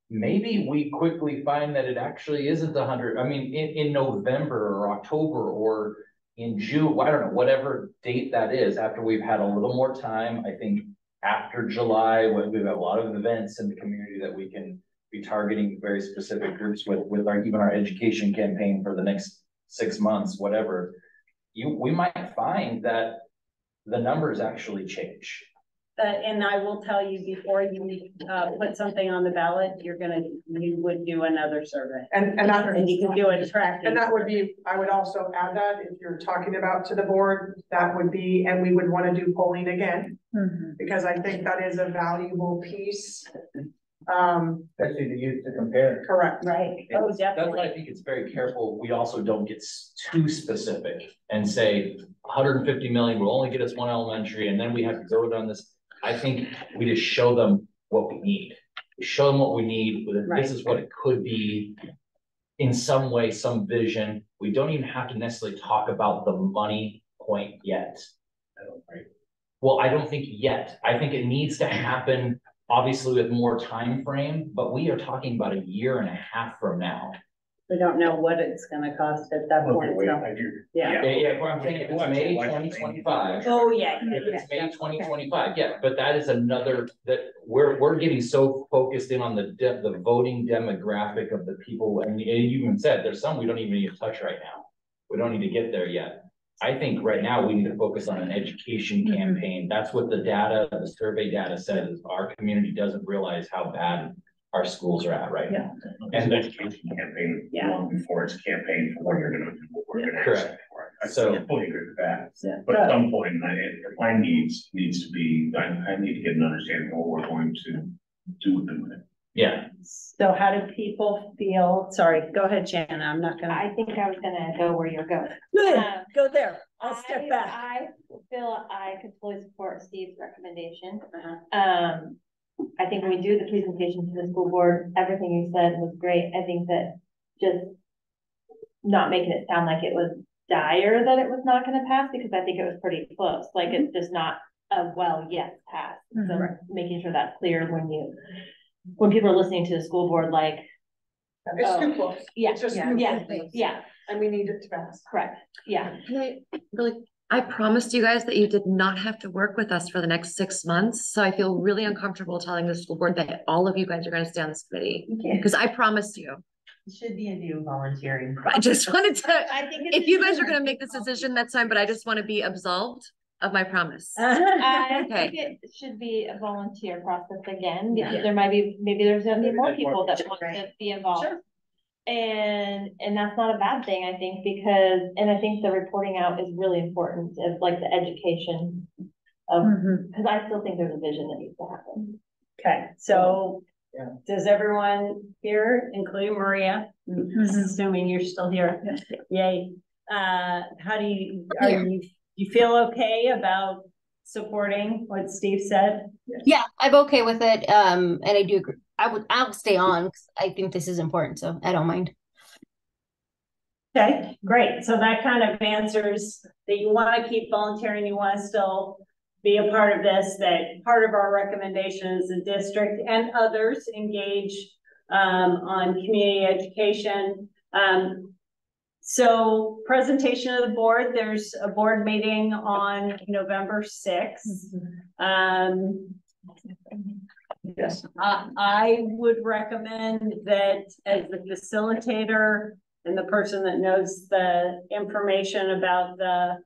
Maybe we quickly find that it actually isn't 100. I mean, in November or October or in June, I don't know, whatever date that is, after we've had a little more time. I think after July, when we've had a lot of events in the community that we can be targeting very specific groups with even our education campaign for the next 6 months, whatever, we might find that the numbers actually change. And I will tell you, before you put something on the ballot, you would do another survey. And you can do it tracking. And that would be, I would also add that if you're talking about to the board, that would be, and we would want to do polling again. Because I think that is a valuable piece. Especially to use to compare. Correct. Right. Oh, definitely. That's why I think it's very careful. We also don't get too specific and say 150 million will only get us one elementary and then we have to go down this. I think we just show them what we need. We show them what we need. This is what it could be in some way, some vision. We don't even have to necessarily talk about the money point yet. I don't think yet. I think it needs to happen obviously with more time frame, but we are talking about 1.5 years from now. We don't know what it's gonna cost at that Well, point, wait, so, I do. yeah. Yeah, what I'm saying, if it's May 2025. Oh, yeah. If it's May 2025, yeah, but that is another, that we're getting so focused in on the voting demographic of the people, and you even said, there's some we don't even need to touch right now. We don't need to get there yet. I think right now we need to focus on an education campaign. That's what the data, the survey data says, is our community doesn't realize how bad our schools are at right now. And the education campaign, long before it's a campaign for what you're gonna do, what we're gonna Correct. ask for. I So- fully agree with that. Yeah. But at some point, my needs to be, I need to get an understanding of what we're going to do with them. Yeah. So how do people feel? Sorry, go ahead, Shannon. I'm not gonna. I think I was gonna go where you're going. Good, Um, go there. I'll step back. I feel I could fully support Steve's recommendation. Uh-huh. I think when we do the presentation to the school board, everything you said was great. I think that just not making it sound like it was dire that it was not gonna pass, because I think it was pretty close. Like, it's just not a yes pass. So making sure that's clear when people are listening to the school board, like, It's too close. yeah, It's just yeah, too yeah, close. yeah, And we need it to pass. correct, yeah. I promised you guys that you did not have to work with us for the next 6 months. So I feel really uncomfortable telling the school board that all of you guys are going to stay on this committee. Because I promised you. It should be a new volunteering. I just wanted to, I think if you guys are going to make this decision, that's fine, but I just want to be absolved of my promise. I Okay. think it should be a volunteer process again, because Yeah. there might be, maybe there's gonna be more people that want Right. to be involved. Sure. And that's not a bad thing, I think, because, and I think the reporting out is really important, of like the education of, because I still think there's a vision that needs to happen. Okay, so Yeah. does everyone here, including Maria, assuming you're still here? Yay. How do you, you feel okay about supporting what Steve said? Yeah, I'm okay with it. And I do agree. I'll stay on because I think this is important, so I don't mind. Okay, great. So that kind of answers that you want to keep volunteering, you want to still be a part of this, that part of our recommendation is the district and others engage on community education. So presentation of the board, there's a board meeting on November 6th. Yes. I would recommend that as the facilitator and the person that knows the information about the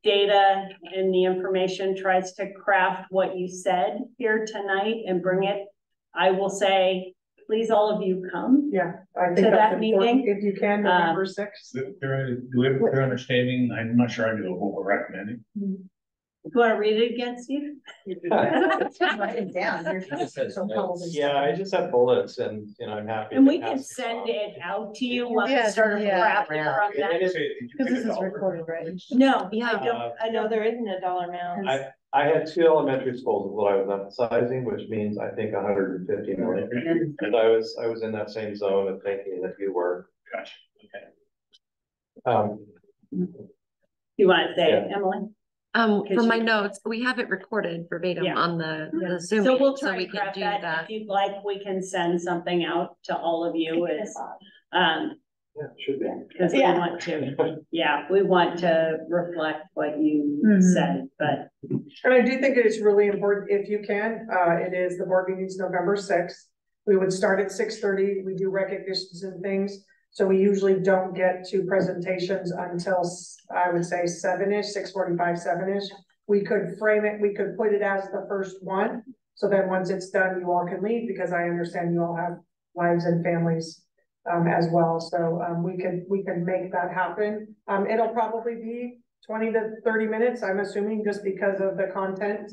data and the information tries to craft what you said here tonight and bring it, I will say, please all of you come. Yeah, I To think that that's important, meeting? if you can, November 6th. Do we have a clear understanding? I'm not sure I do what we're recommending. You want to read it again, Steve? Write it down. It says notes. Yeah, I just have bullets and, I'm happy. And to we can pass this send on. it out to you once Yeah, we start yeah. crafting from It that. is- Because this is recorded, right? No, Yeah. I know There isn't a dollar amount. I had 2 elementary schools is what I was emphasizing, which means I think 150 million. And I was in that same zone of thinking that you were. Gotcha, okay. You want to say, Yeah. Emily? For my notes, we have it recorded verbatim Yeah. on the Zoom. So we'll meeting, try we to can craft do that. If you'd like, we can send something out to all of you. It's, Yeah, should be. because we want to, we want to reflect what you said, but. And I do think it is really important, if you can, it is, the board meeting's November 6th. We would start at 6:30, we do recognitions and things, so we usually don't get to presentations until, I would say 7-ish, 6:45, 7-ish. We could frame it, we could put it as the first one, so then once it's done, you all can leave, because I understand you all have lives and families as well, so we can make that happen. It'll probably be 20 to 30 minutes, I'm assuming, just because of the content.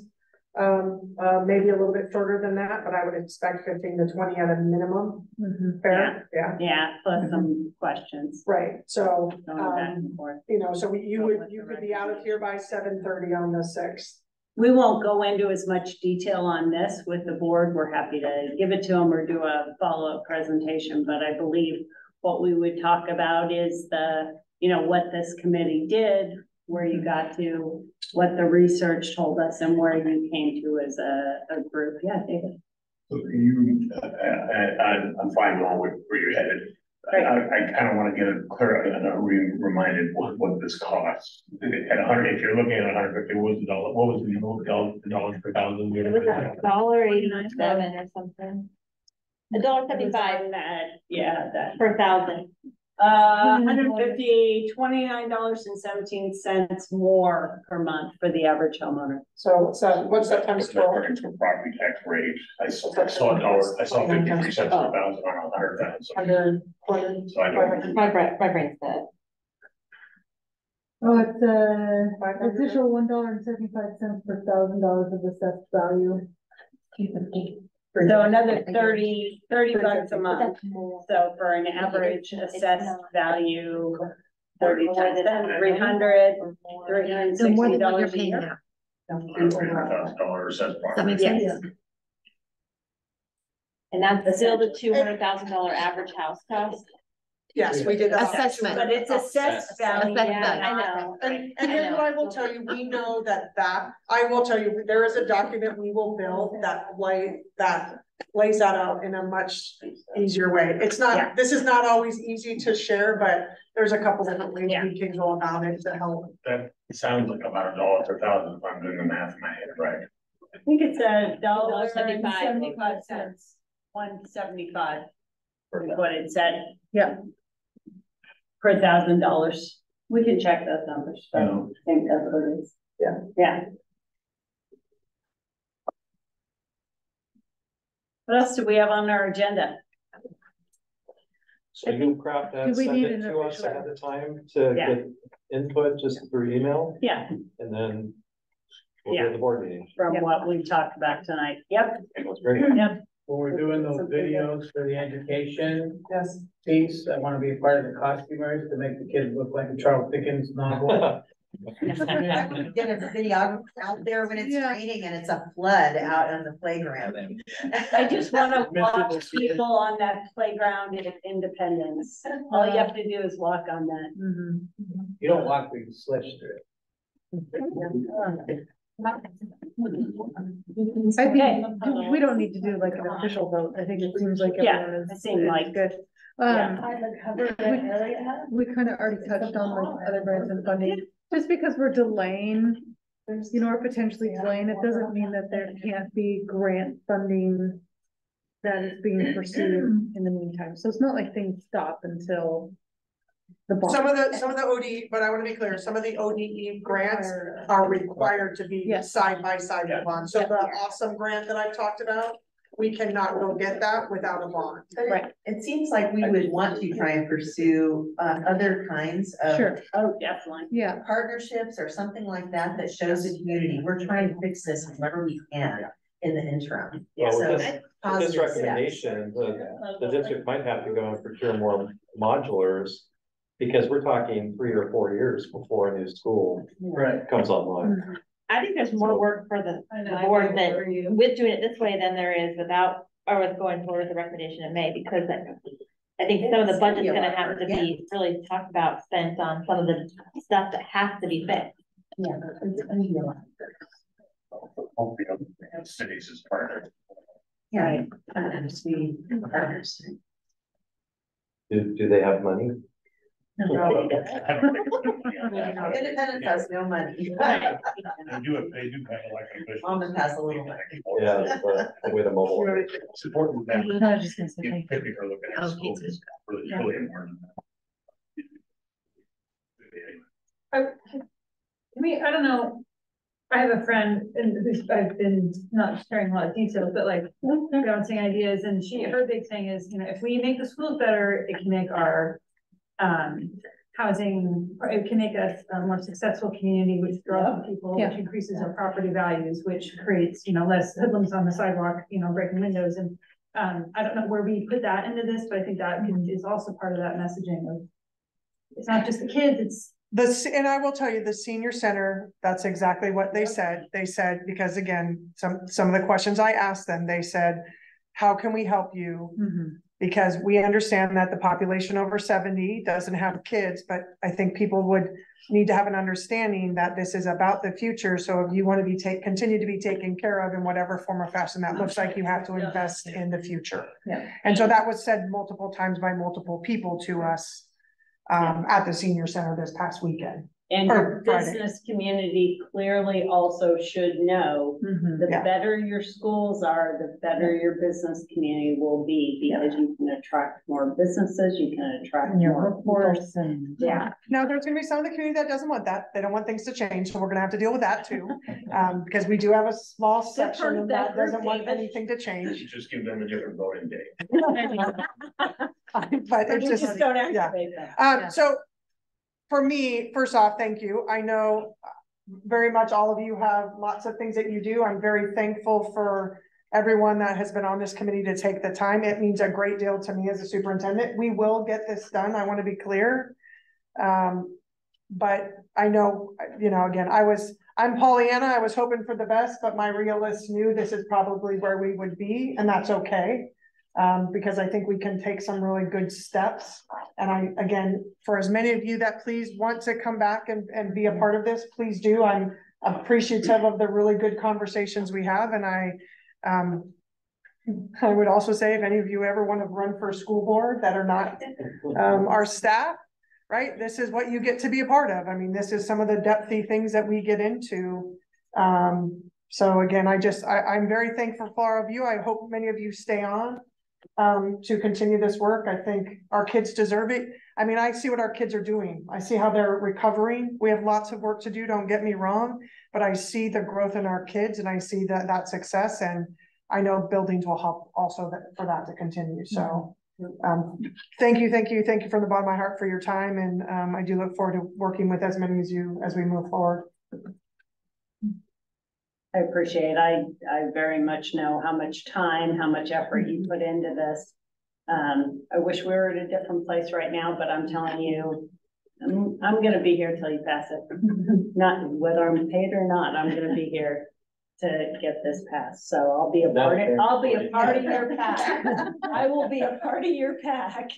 Maybe a little bit shorter than that, but I would expect 15 to 20 at a minimum. Fair, yeah, Yeah, plus some questions. right, so, Going back and forth. so you could be out of here by 7:30 on the 6th. We won't go into as much detail on this with the board. We're happy to give it to them or do a follow-up presentation, but I believe what we would talk about is what this committee did, where you got to, what the research told us and where you came to as a group. Yeah, David. So you, I'm fine going with where you're headed. I kind of want to get a clear, reminded what this costs. At 100, if you're looking at 150, what was the dollar? What was the dollars per thousand? It was $1.87 or something. $1.75 Yeah, that. per thousand. 150, $29.17 more per month for the average homeowner. So what's that times 12? According to a property tax rate, I saw a dollar, I saw 53 cents per thousand on 100,000. So I don't. My brain's dead. Oh, it's official $1.75 per $1,000 of assessed value. So another 30 bucks a month. So for an average assessed value, 30 times 10, $300, So more than what you're $360 a paying year. now. $300,000 assessed Does that make property. sense? And that's still the $200,000 average house cost. Yes, we did. Assessment. But it's assessed value. Assessed Yeah, value. I know. And here's what I will tell you, we know that I will tell you, there is a document we will build that lays that out in a much easier way. It's not, this is not always easy to share, but there's a couple different ways we can go about it to help. That sounds like about $1 per thousand if I'm doing the math in my head, right? I think it's $1.75. 175 is what it said. Yeah. Per $1,000. We can check those numbers, but I think that's what it is. Yeah. Yeah. What else do we have on our agenda? So you'll craft that, Do we send need it an to us official- ahead of time to Yeah. get input just through email, Yeah, and then we'll Yeah. do the board meeting. from what we talked about tonight. Yep, That's great. yep. When we're doing those videos for the education Yes. piece, I want to be a part of the costumers to make the kids look like a Charles Dickens novel. Get a videographer out there when it's Yeah. raining and it's a flood out on the playground. I just wanna watch people on that playground in Independence. All you have to do is walk on that. Mhm. You don't walk, but you slish through it. I think we don't need to do like an official vote. I think it seems like Yeah, everyone is. it seemed like- Good. We kind of already touched on like other grants and funding, just because we're delaying, you know, or potentially delaying, it doesn't mean that there can't be grant funding that is being pursued in the meantime. So it's not like things stop until the bond. Some of the ODE, but I want to be clear, some of the ODE grants are required to be Yes. side by side with bond. So the awesome grant that I've talked about, we cannot go get that without a bond. Right, it seems like we would want to try and pursue other kinds of Sure, Oh, definitely. yeah, partnerships or something like that that shows the community, we're trying to fix this whenever we can in the interim. Well, So, with this positive steps. recommendation, the district might have to go and procure more modulars. Because we're talking 3 or 4 years before a new school Right. comes online. I think there's more work for the board that with doing it this way than there is without, or with going forward with the recommendation in May, because I think some of the budget's gonna have to be really talked about, spent on some of the stuff that has to be fixed. Yeah, it's gonna be a lot. Hopefully, the cities is partner. Yeah. Partners. Do they have money? I don't think it's money on that. Independence has no money. They do kind of like. Almost has a little bit. Yeah, with a mobile. It's important that. I was just gonna say, you thank typically are looking at Oh, schools, pizza. really important. I mean, I don't know. I have a friend and who's, I've been not sharing a lot of details, but like bouncing ideas, and her big thing is, you know, if we make the schools better, it can make our housing, it can make us a more successful community, which draws people, which increases our property values, which creates, you know, less hoodlums on the sidewalk, you know, breaking windows. And I don't know where we put that into this, but I think that is also part of that messaging of, it's not just the kids, it's And I will tell you, the senior center, that's exactly what they said. They said, because again, some of the questions I asked them, they said, how can we help you? Mhm. Because we understand that the population over 70 doesn't have kids, but I think people would need to have an understanding that this is about the future. So if you want to be continue to be taken care of in whatever form or fashion that looks like, you have to invest in the future. Yeah. And so that was said multiple times by multiple people to us at the senior center this past weekend. And Or your Friday. business community clearly also should know Mhm. the Yeah. better your schools are, the better your business community will be, because you can attract more businesses, you can attract And your more workforce people. and. Yeah, Now, there's gonna be some of the community that doesn't want that. They don't want things to change, so we're gonna have to deal with that too. Because we do have a small section of that doesn't want anything to You change. just give them a different voting day. But you it's just don't yeah. activate them. Yeah. So for me, first off, thank you. I know very much all of you have lots of things that you do. I'm very thankful for everyone that has been on this committee to take the time. It means a great deal to me as a superintendent. We will get this done. I want to be clear. But I know, again, I'm Pollyanna. I was hoping for the best, but my realist knew this is probably where we would be, and that's okay. Because I think we can take some really good steps. And again, for as many of you that please want to come back and be a part of this, please do. I'm appreciative of the really good conversations we have. And I would also say, if any of you ever want to run for school board that are not our staff, right? This is what you get to be a part of. I mean, this is some of the depthy things that we get into. So again, I'm very thankful for all of you. I hope many of you stay on to continue this work. I think our kids deserve it. I mean, I see what our kids are doing. I see how they're recovering. We have lots of work to do, don't get me wrong, but I see the growth in our kids and I see that success, and I know buildings will help also for that to continue. So thank you from the bottom of my heart for your time, and I do look forward to working with as many as you as we move forward. I appreciate it. I very much know how much time, how much effort you put into this. I wish we were at a different place right now, but I'm telling you, I'm gonna be here till you pass it. Not whether I'm paid or not, I'm gonna be here to get this passed. So I'll be a part of your pack. I will be a part of your pack.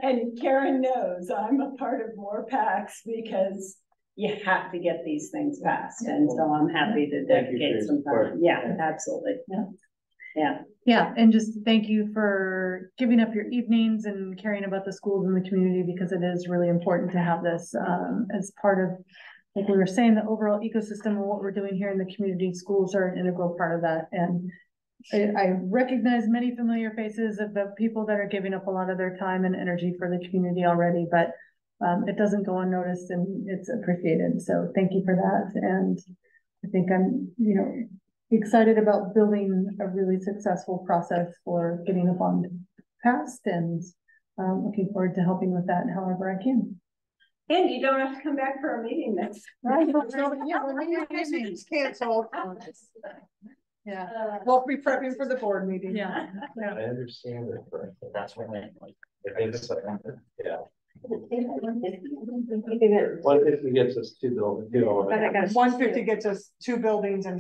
And Karen knows I'm a part of more packs because you have to get these things passed. And so I'm happy to dedicate some time. Yeah, absolutely. Yeah, and just thank you for giving up your evenings and caring about the schools and the community, because it is really important to have this as part of, like we were saying, the overall ecosystem and what we're doing here in the community. Schools are an integral part of that. And I recognize many familiar faces of the people that are giving up a lot of their time and energy for the community already, but it doesn't go unnoticed and it's appreciated. So thank you for that. And I think I'm, excited about building a really successful process for getting a bond passed, and looking forward to helping with that however I can. And you don't have to come back for a meeting next. Right? It's canceled. Yeah. We'll be prepping for the board meeting. Yeah. I understand it, but That's what I like. I think so. Yeah. 150 gets us 2 buildings. 150 gets us 2 buildings and